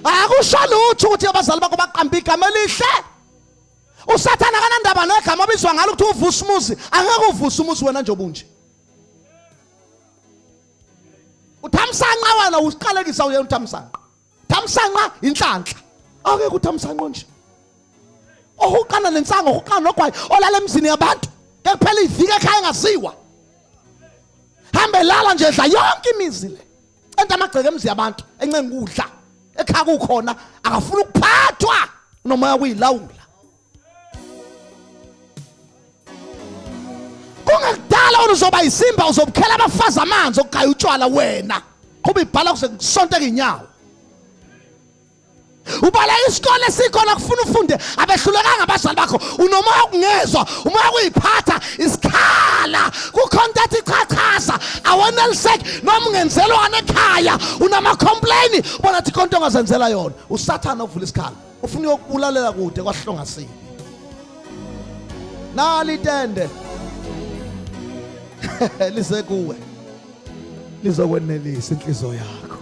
Akusho lutho ukuthi abazali bakho baqamba igama elihle. Usathana kanandaba negama obizwa ngalo ukuthi uvusa umuzi, angeke uvusa umuzi wena nje obunje. Uthamsanqa wena usiqalekisa uye uthamsanqa. Thamsanqa inhlanhla. Ake kuthamsanqa nje. Ohuqana lensango, ohuqana nogwayi, olala emzini yabantu. Ke kuphela ivike ekhaya engasiwa. Hambe lala nje dla yonke imizi le. Enta amagceke emzi yabantu encenga ukudla. Ekhaya kukhona akafuna ukuphathwa noma yakuyilawula. Kungekudala wena uzoba isimba uzobukhela abafazi amanzi okugaya utshwala wena. Kuba ibhala kusonto inyawo. Ubala isikole sikhona kufuna ufunde abehlulekanga abazali bakho unomoya ukungezwa umoya kuyiphatha isikhala kucontact ichachaza aweneliseke noma ungenzelwana ekhaya unama complain bona thi konto ongazenzela yona usathana ovula isikhala ufuna ukubulalela kude kwahlonga sibi nali tende lisekuwe lizokwenelisa inhliziyo yakho.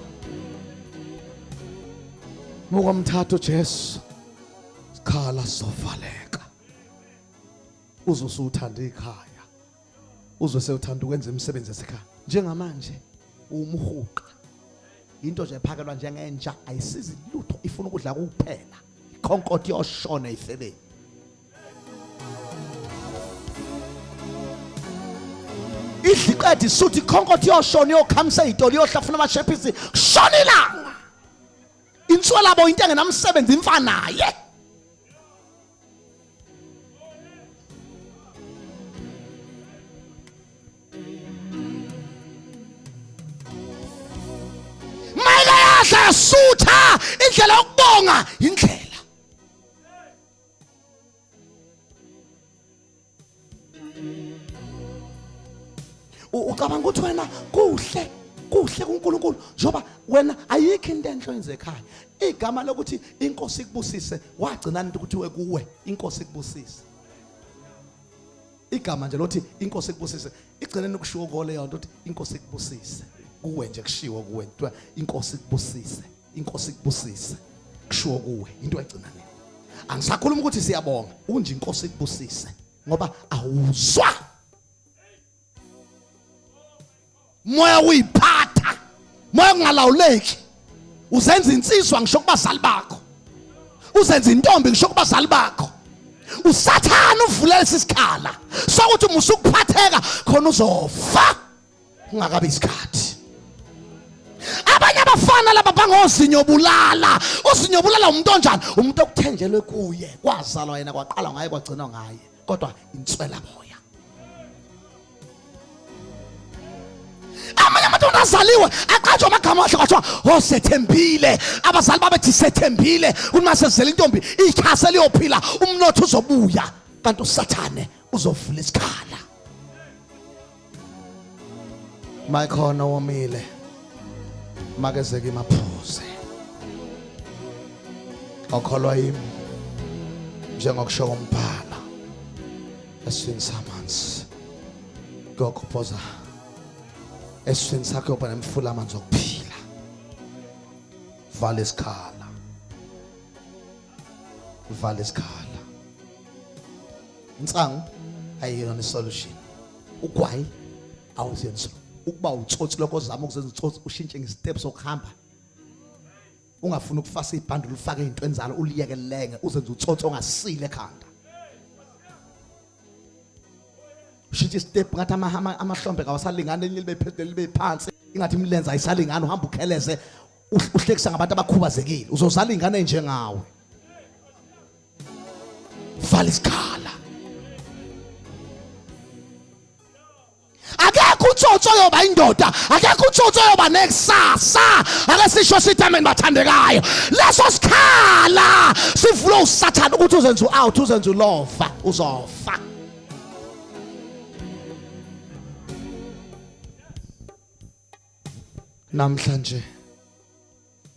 Mukamthatha uJesu sikhala sovaleka. Uzosuthanda ikhaya. Uzose uthanda ukwenza imisebenzi esekhaya. Njengamanje umhuqa. Into nje ephakelwa njengenja ayisizi lutho ifuna ukudla kuphela. Ikhonkotho yoshona ifebeni. Idliqedi suthi ikhonkotho yoshona yokhamisa izitoli yohlafuna amashepisi kushona ilanga. Inswelabo into engenamsebenzi imfa naye. Mayike yadla yasutha indlela yokubonga indlela. Ucabanga ukuthi wena kuhle kuhle kuNkulunkulu njoba wena ayikho into enhle oyenze ekhaya. Igama lokuthi inkosi ikubusise wagcina into ukuthi kuwe inkosi ikubusise. Igama nje lokuthi inkosi ikubusise igcine nokushiwo kole yonto ukuthi inkosi ikubusise. Kuwe nje kushiwo kuwe kuthiwa inkosi ikubusise. Inkosi ikubusise kushiwo kuwe into egcina nini. Angisakhuluma ukuthi siyabonga unje inkosi ikubusise ngoba awuzwa moya uyiphatha moya kungalawuleki uzenza insizwa ngisho kubazali bakho uzenza intombi ngisho kubazali bakho usathana uvulela isikhala sokuthi musukuphatheka khona uzofa ungakabi isikhathi. Abanye abafana laba bangozinyo bulala uzinyo bulala umuntu onjani umuntu okuthenjelwe kuye kwazalwa yena kwaqala ngaye kwagcinwa ngaye kodwa inswela boya. Amanye abantu azaliwe aqanjwa amagama ahle kwathiwa sethembile abazali babethi sethembile ukuthi mase zela intombi ikhase liyophila umnotho uzobuya kanti usathane uzovula isikhala. Mayikhona womile makezeke maphuze okholwa yimi njengokusho kombhalo eswini samanzi kokuphoza eswini sakhe oba nemfula amanzi okuphila. Vala isikhala, vala isikhala. Insangu ayiyona isolution, ugwayi awuziyona isolution. Ukuba utsotsi lokho ozama ukuzenza utsotsi ushintshe ngesiteps sokuhamba ungafuni ukufasa ibhandle ufake into enzalo uliyekelenge uzenza utsotsi ongasile ekhanda ushintshe step ngathi amahlombe kawasalingana libe phezulu libe phansi ingathi imilenze ayisalingana uhamba ukheleze uhlekisa ngabantu abakhubazekile uzozalingana njengawe. Vala isikhala. Akekho utsotso yoba indoda akekho utsotso yoba nekusasa akesisho sithi amen bathandekayo leso sikhala sivula usathana ukuthi uzenze u-out uzenze ulofa uzofa. Namhlanje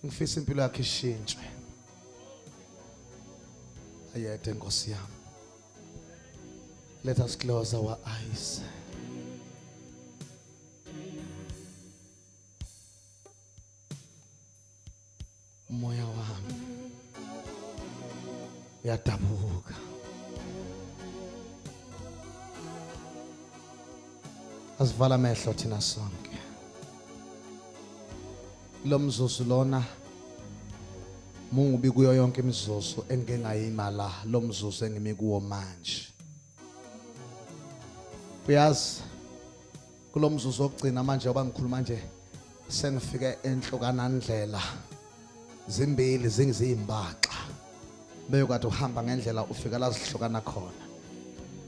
ngifisa impilo yakhe ishintshwe ayede Nkosi yami. Let us close our eyes. Moya wami uyadabuka asivala amehlo thina sonke lo mzuzu lona mungubi kuyo yonke imizuzu engike ngayima la lo mzuzu engimi kuwo manje. Uyazi kulo mzuzu ogcina manje oba ngikhuluma nje sengifike enhlokanandlela zimbili zingizimbaxa beyokade uhamba ngendlela ufika la zihlokana khona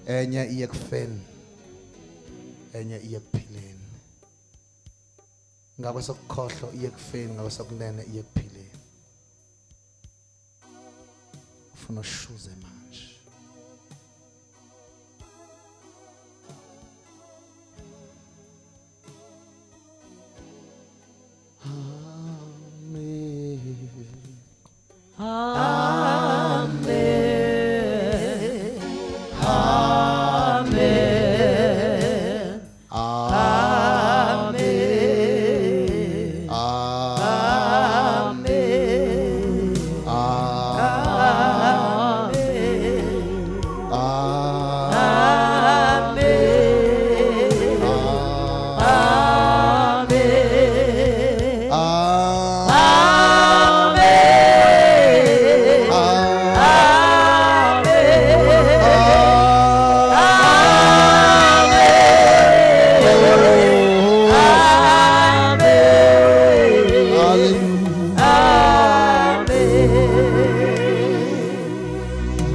enye iye kufeni enye iye kuphileni ngabe sokukhohlo iye kufeni ngabe sokunene iye kuphileni ufuna ushuze manje.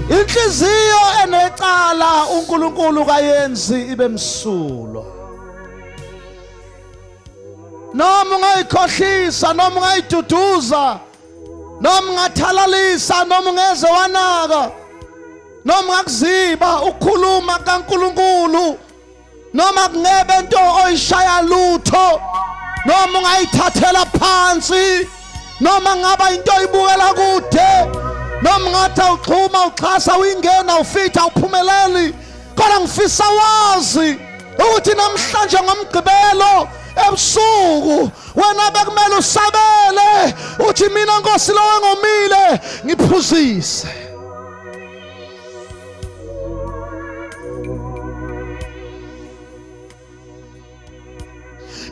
Inhliziyo enecala uNkulunkulu kayenzi ibe msulo. Noma ungayikhohlisa noma ungayiduduza noma ungathalalisa noma ungeze wanaka noma ungakuziba ukukhuluma kaNkulunkulu noma kungebe into oyishaya lutho noma ungayithathela phansi, noma ngaba into oyibukela kude, noma ngathi awuxhuma uxhasa uyingena ufitha awuphumeleli, kodwa ngifisa wazi ukuthi namhlanje ngomgqibelo ebusuku wena bekumele usabele uthi mina Nkosi lo engomile ngiphuzise.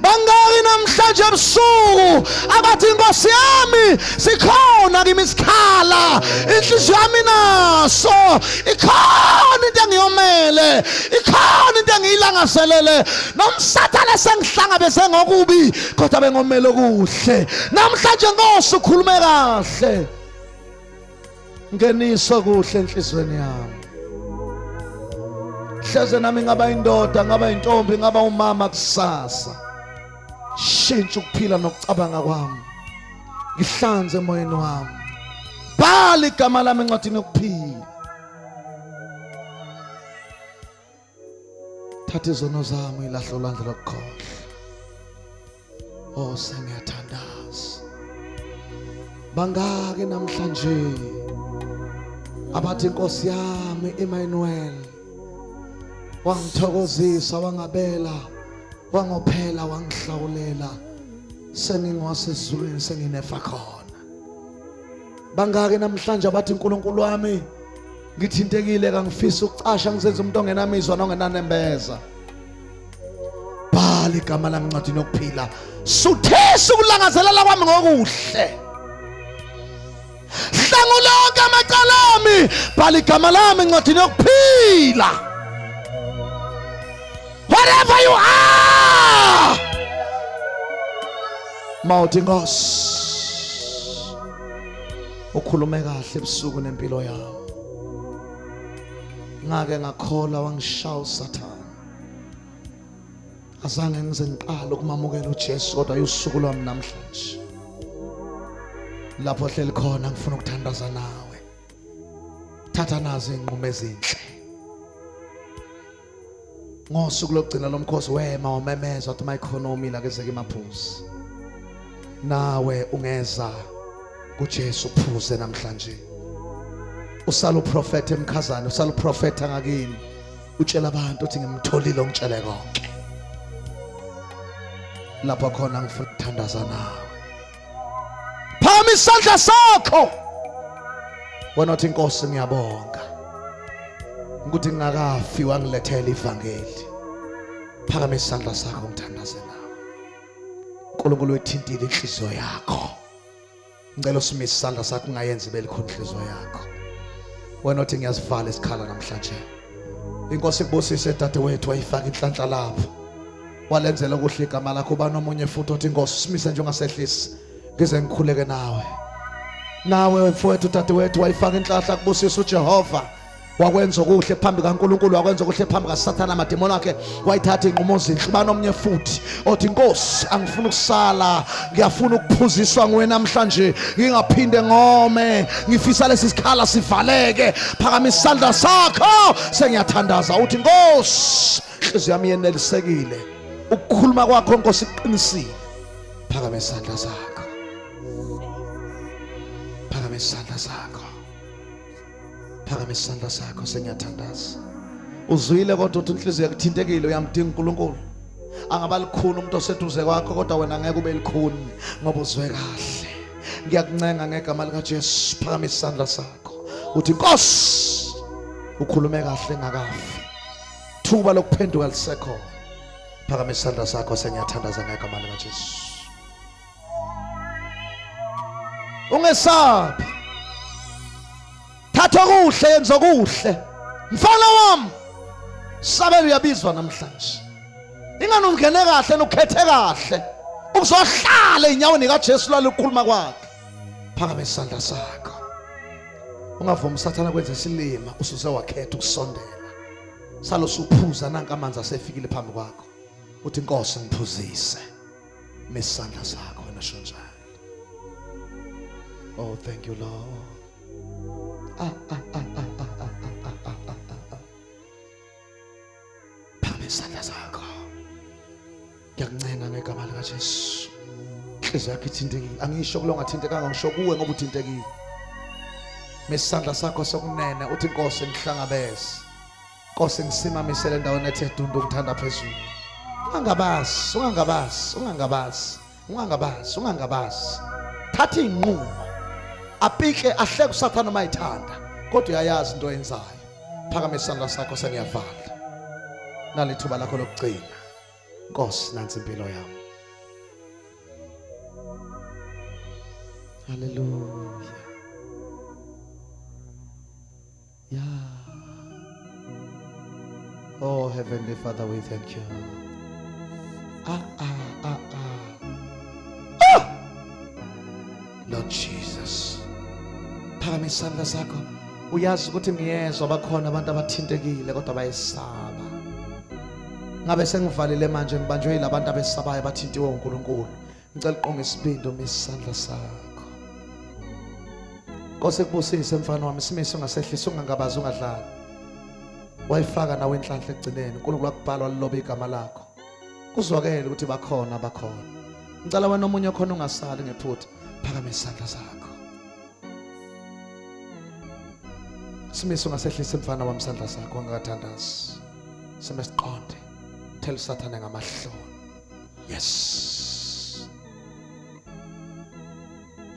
Bangaki namhlanje ebusuku abathi Nkosi yami sikhona kimi isikhala, inhliziyo yami naso, ikhona into engiyomele, ikhona into engiyilangazelele, nomsathane sengihlangabeze ngokubi kodwa bengomele okuhle. Namhlanje Nkosi ukhulume kahle, ngeniso kuhle enhlizweni yami. Hleze nami ngaba indoda, ngaba intombi, ngaba umama kusasa. Shintsha ukuphila nokucabanga kwami, ngihlanze emoyeni wami, bhala igama lami encwadini yokuphila. Thatha izono zami uyilahla ulwandle lokukhohlwa. Oh sengiyathandaza. Bangaki namhlanje abathi Nkosi yami Emmanuel wangithokozisa, wangabela, wangophela, wangihlawulela, sengingwasezulwini senginefa khona. Bangaki namhlanje abathi uNkulunkulu wami ngithintekile, kangifisa ukucasha, ngizenza umuntu ongenamizwa nongenanembeza. Bhala igama lami encwadini yokuphila, suthisa ukulangazelela kwami ngokuhle. Hlangula lonke amacala ami, bhala igama lami encwadini yokuphila. Wherever you are, mawuthi Nkosi ukhulume kahle ebusuku nempilo yami. Ngake ngakhola wangishaya uSathane, azange ngize ngiqale ukumamukela uJesu, kodwa usuku lwami namhlanje. Lapho hleli khona ngifuna ukuthandaza nawe. Thatha nazi inqumo ezinhle. Ngosuku lokugcina lomkhosi wema wamemeza wathi mayikhona omile akezeke emaphuzi. Nawe ungeza kuJesu uphuze namhlanje. Usala uprofeta emkhazana, usala uprofeta ngakini, utshela abantu ukuthi ngimtholile ongitshele konke. Lapho khona ngifuna ukuthandaza nawe. Phakama isandla sakho wena uthi Nkosi ngiyabonga ukuthi ngingakafi wangilethela ivangeli. Phakama isandla sakho ngithandaze nawe. uNkulunkulu wethintile inhliziyo yakho, ngicela usimise isandla sakho ungayenzi belikhona inhliziyo yakho. Wena uthi ngiyazivala isikhala namhlanje. Inkosi ikubusise dadewethu, wayifaka inhlanhla lapho, walenzela ukuhle igama lakho. Uba nomunye futhi uthi Nkosi usimise njengasehlisi ngize ngikhuleke nawe. Nawe mfowethu dadewethu wayifaka inhlanhla kubusisa uJehova, wakwenza okuhle phambi kaNkulunkulu, wakwenza okuhle phambi kaSathane amademoni akhe, wayithatha inqumo ezinhle. Uba nomunye futhi othi Nkosi angifuni ukusala, ngiyafuna ukuphuziswa nguwe namhlanje, ngingaphinde ngome, ngifisa lesi sikhala sivaleke. Phakama isandla sakho, sengiyathandaza uthi Nkosi inhliziyo yami yenelisekile, ukukhuluma kwakho Nkosi kuqinisile. Phakama isandla sakho, phakama isandla sakho, phakama isandla sakho, sengiyathandaza. Uzwile kodwa uthi inhliziyo yakuthintekile, uyamdinga uNkulunkulu. Angaba likhuni umuntu oseduze kwakho, kodwa wena ngeke ube likhuni ngoba uzwe kahle. Ngiyakuncenga ngegama likaJesu, phakama isandla sakho uthi Nkosi ukhulume kahle ngakafi, thuba lokuphenduka lisekho. Phakama isandla sakho, sengiyathandaza ngegama likaJesu. Ungesabi, thatha okuhle, yenza okuhle. Mfana wami, sabela uyabizwa namhlanje. Ingani ungene kahle nokhethe kahle, uzohlala enyaweni kaJesu lalikhuluma kwakhe. Phakama isandla sakho. Ungavuma uSathane kwenza isilima usuze wakhetha ukusondela. Salo suphuza nanka amanzi asefikile phambi kwakho. Uthi Nkosi ngiphuzise mesandla sakho wena shonjana. Oh, thank you, Lord. Phakama isandla sakho. Ngiyakuncenga ngegama lika Jesu. Inhliziyo yakho ithintekile. Angisho kulo ngathintekanga ngisho kuwe ngoba uthintekile. Mesandla sakho sokunene uthi Nkosi ngihlangabeze. Nkosi ngisimamisele endaweni ethe dundu ngithanda phezulu. Ungangabazi. Thatha inqumo. Apike ahleke uSathane mayithanda. Kodwa uyayazi into oyenzayo. Phakama isandla sakho sengiyavala. Nalithuba lakho lokugcina. Nkosi nansi impilo yami. Hallelujah. Yeah. Oh Heavenly Father, we thank you. Lord Jesus. Phakama isandla sakho. Uyazi ukuthi ngiyezwa bakhona abantu abathintekile kodwa bayesaba. Ngabe sengivalile manje ngibanjwe yilabantu abesabayo bathintiwe uNkulunkulu. Ngicela uqonge isibindi misandla sakho. Nkosi kubusise mfana wami isimiso ungasehlisa ungangabazi ungadlali. Wayifaka nawe inhlanhla egcineni uNkulunkulu akubhalwa lilobe igama lakho. Kuzwakele ukuthi bakhona. Ngicela wena omunye khona ungasali ngephutha. Phakama isandla sakho. Isimiso ungasehlisa mfana wami isandla sakho ungakathandazi. Semesiqonde. Tell Satan ngamahloni. Yes.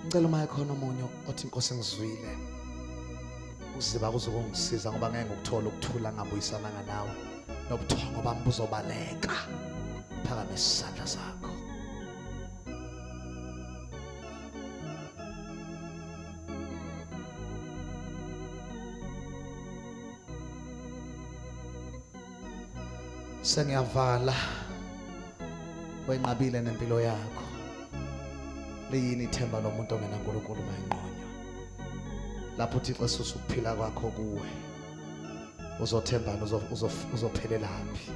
Ngicela uma ekhona omunye othi Nkosi ngizwile. Uziba kuzokungisiza ngoba ngeke ngikuthola ukuthula ngabuyisana nawe. Nobuthongo bami buzobaleka. Phakama isandla sakho. Sengiyavala wenqabile nempilo yakho. Liyini ithemba lomuntu ongena uNkulunkulu mayinqonywa. Lapho uThixo esusukuphila kwakho kuwe. Uzothembana uzophelelaphi.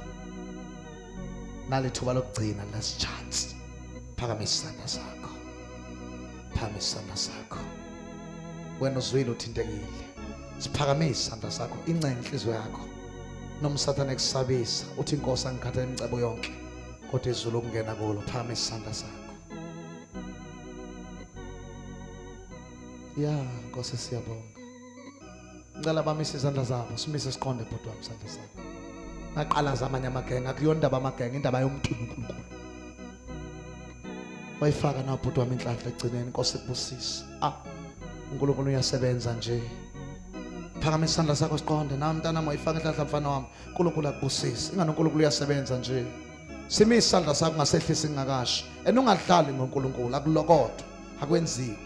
Nalithuba lokugcina last chance. Phakama isandla sakho. Phakama isandla sakho. Wena uzwile uthintekile. Siphakame isandla sakho incenga inhliziyo yakho. Noma uSathane ekusabisa uthi Nkosi angikhatha imicebo yonke kodwa izulu ukungena kulo. Phakama isandla sakho. Ya Nkosi siyabonga. Ngicela bamise izandla zabo simise siqonde bhodwa wami isandla sakho. Ngaqalaza amanye amagenge akuyona indaba amagenge indaba yomculo uNkulunkulu. Wayifaka na bhodwa wami inhlanhla egcineni Nkosi kubusisa. uNkulunkulu uyasebenza nje. Phakama isandla sakho siqonde nami mntana mayifaka inhlanhla mfana wami. uNkulunkulu akubusisa. Ingane uNkulunkulu uyasebenza nje. Simi isandla sakho ngasehlisa ingakashi. Ungadlali ngoNkulunkulu akulokodwa akwenziwa.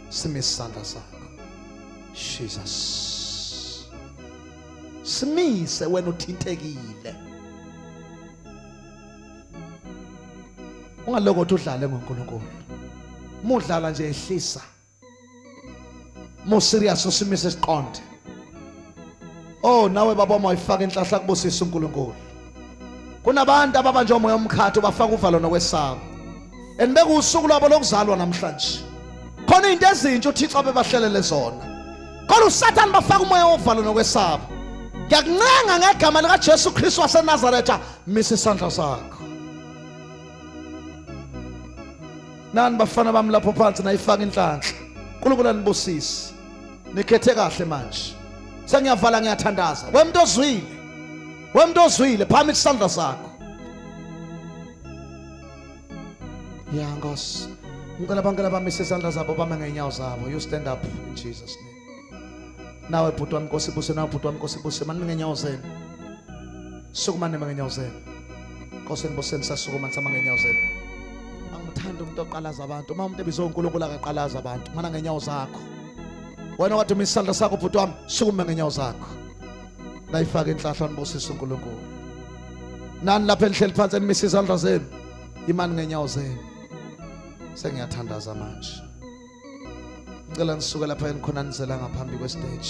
Simi isandla sakho. Jesus. Simise wena uthintekile. Ungalokho udlale ngoNkulunkulu. Mudlala nje ehlisa. Mo serious usimise siqonde. Oh nawe baba mayifaka inhlahla kubusisa uNkulunkulu. Kunabantu ababanje umoya omkhatho bafaka uvalo nokwesaba. Enibeka usuku lwabo lokuzalwa namhlanje. Khona izinto ezintsha uThixo abebahlelele zona. Khona uSathane bafaka umoya ovalo nokwesaba. Ngiyakuncenga ngegama lika Jesu Kristu waseNazaretha misa isandla sakho. Nani bafana bami lapho phansi nayifaka inhlanhla. uNkulunkulu anibusise. Nikhethe kahle manje. Sengiyavala ngiyathandaza. Wemuntu ozwile phakathi isandla sakho. Ya Nkosi. Ngicela bangela bamise izandla zabo bame ngeenyawo zabo. You stand up in Jesus name. Nawe bhuti wami Nkosi buse nawe bhuti wami Nkosi buse manje ngeenyawo zenu. Sukumane ngeenyawo zenu. Nkosi ngibuseni sasukuma nsama ngeenyawo zenu. Angithanda umuntu oqalaza abantu. Uma umuntu ebizwe uNkulunkulu akaqalaza abantu. Mana ngeenyawo zakho. Wena wathi isandla sakho bhuti wami sukuma ngeenyawo zakho. Nayifaka inhlahla nibusisa uNkulunkulu. Nani lapha elihleli phansi enimisa izandla zenu. Imani ngeenyawo zenu. Sengiyathandaza manje. Ngicela nisuke lapha enikhona nizela ngaphambi kwestage.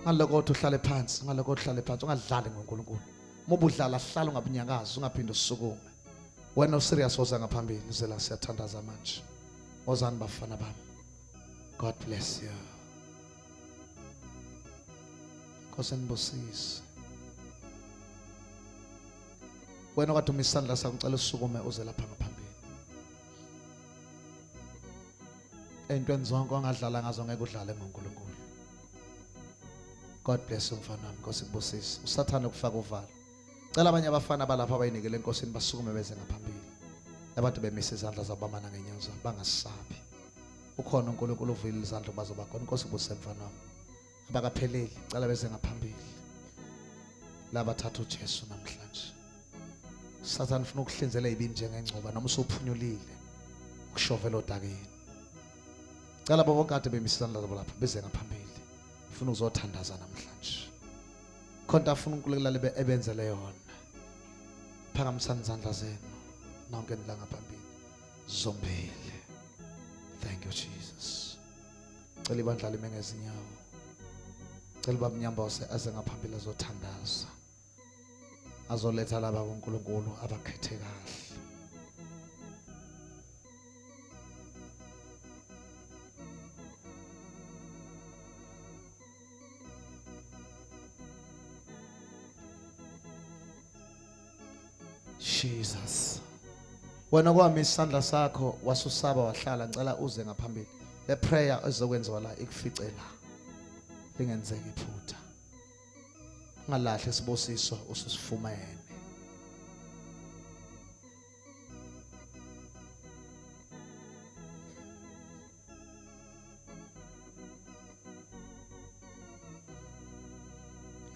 Ngaloko uhlale phansi, ungadlali ngoNkulunkulu. Moba udlala hlala ungabunyakazi, ungaphinde usukume. Wena userious woza ngaphambili, uzela siyathandaza manje. Wozani bafana bami. God bless you. Nkosi nibusise. wena kade umisandla sakho ngicela usukume uze lapha ngaphambili. Entweni zonke ongadlala ngazo ngeke udlale ngoNkulunkulu. God bless you mfana wami, Nkosi kubusise. Usathana ukufaka uvalo. Cela abanye abafana balapha abayinikele enkosini basukume beze ngaphambili. Abantu bemise izandla zabo bamana ngenyawo zabo bangasabi. Ukhona uNkulunkulu uvile izandla bazoba khona. Nkosi kubusise mfana wami. Abakapheleli cela beze ngaphambili. Laba thatha uJesu namhlanje. Sathana ufuna ukuhlinzela izibini njengengcuba noma usuphunyulile ukushovela odakeni. Cela bonke kade bemise izandla zabo lapha beze ngaphambili. Ufuna uzothandaza namhlanje. Khona afuna uNkulunkulu ebenzele yona. Phakamisani izandla zenu nonke nila ngaphambili. Zombili. Thank you Jesus. Cela ibandla lime ngezinyawo. Cela babanyambose aze ngaphambili azothandaza. Azoletha laba kuNkulunkulu abakhethe kahle. Jesus. Wena kwami isandla sakho wasusaba wahlala ngicela uze ngaphambili. Le prayer ezokwenziwa la ikufice la. Lingenzeki iphutha. Ungalahle isibosiso ususifumene.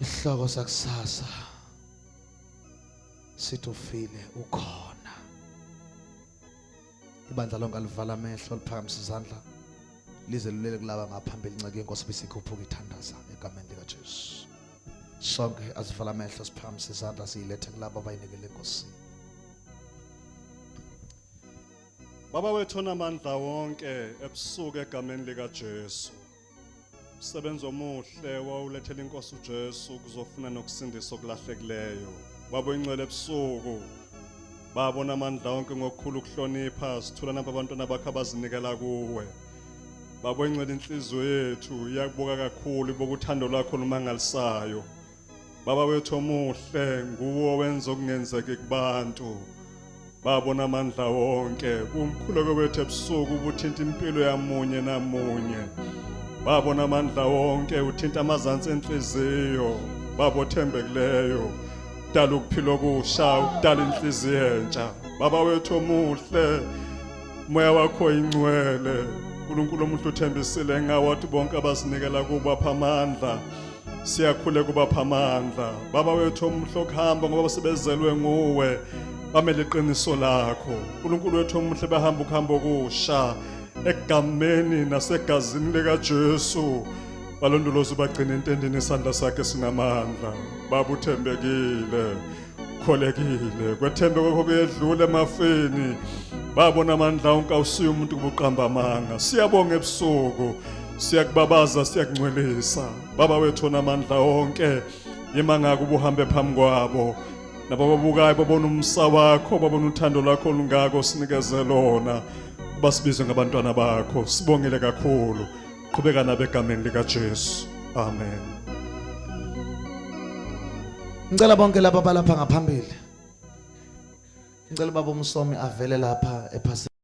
Ihloko sakusasa sithi ufile ukhona. Ibandla lonke alivala amehlo liphakamisa izandla lize lulele kulaba ngaphambili nceke inkosi besikhuphuka ithandaza egameni lika Jesu. Sonke asivala amehlo siphakamisa izandla siyilethe kulabo abayinikele inkosi. Baba wethu onamandla wonke ebusuku egameni lika Jesu. Umsebenzi omuhle wawulethela inkosi uJesu kuzofuna nokusindisa okulahlekileyo. Baba ingcwele ebusuku. Babona amandla wonke ngokukhulu ukuhlonipha sithula nabo abantwana bakhe abazinikela kuwe. Baba ingcwele inhliziyo yethu iyakubuka kakhulu bokuthando lakho lumangalisayo. Baba wethu omuhle nguwo wenza okungenzeki kubantu. Babona amandla wonke kumkhuleko wethu ebusuku ubuthinta impilo yamunye namunye. Babona amandla wonke uthinta amazansi enhliziyo. Baba othembekileyo dala ukuphila okusha udala inhliziyo entsha. Baba wethu omuhle moya wakho ingcwele uNkulunkulu omuhle uthembisile ngawathi bonke abasinikela kuba phamandla siyakhule kuba phamandla. Baba wethu omuhle okuhamba ngoba sebezelwe nguwe bamele iqiniso lakho. uNkulunkulu wethu omuhle bahamba ukuhamba okusha egameni nasegazini lika Jesu. Balondoloza bagcina entendeni isandla sakhe sinamandla. Baba uthembekile kholekile kwethembe kwakho kuyedlula emafeni. Babona amandla onke awusiya umuntu kubuqamba amanga. Siyabonga ebusuku siyakubabaza siyakungcwelisa. Baba wethu onamandla onke yimanga kubuhambe phambi kwabo nabo babukayo babona umsa wakho babona uthando lakho lungako sinikeze lona. Basibize ngabantwana bakho sibongile kakhulu. Qhubeka nabe egameni lika Jesu. Amen. Ngicela bonke laba balapha ngaphambili. Ngicela baba umsomi avele lapha ephasini.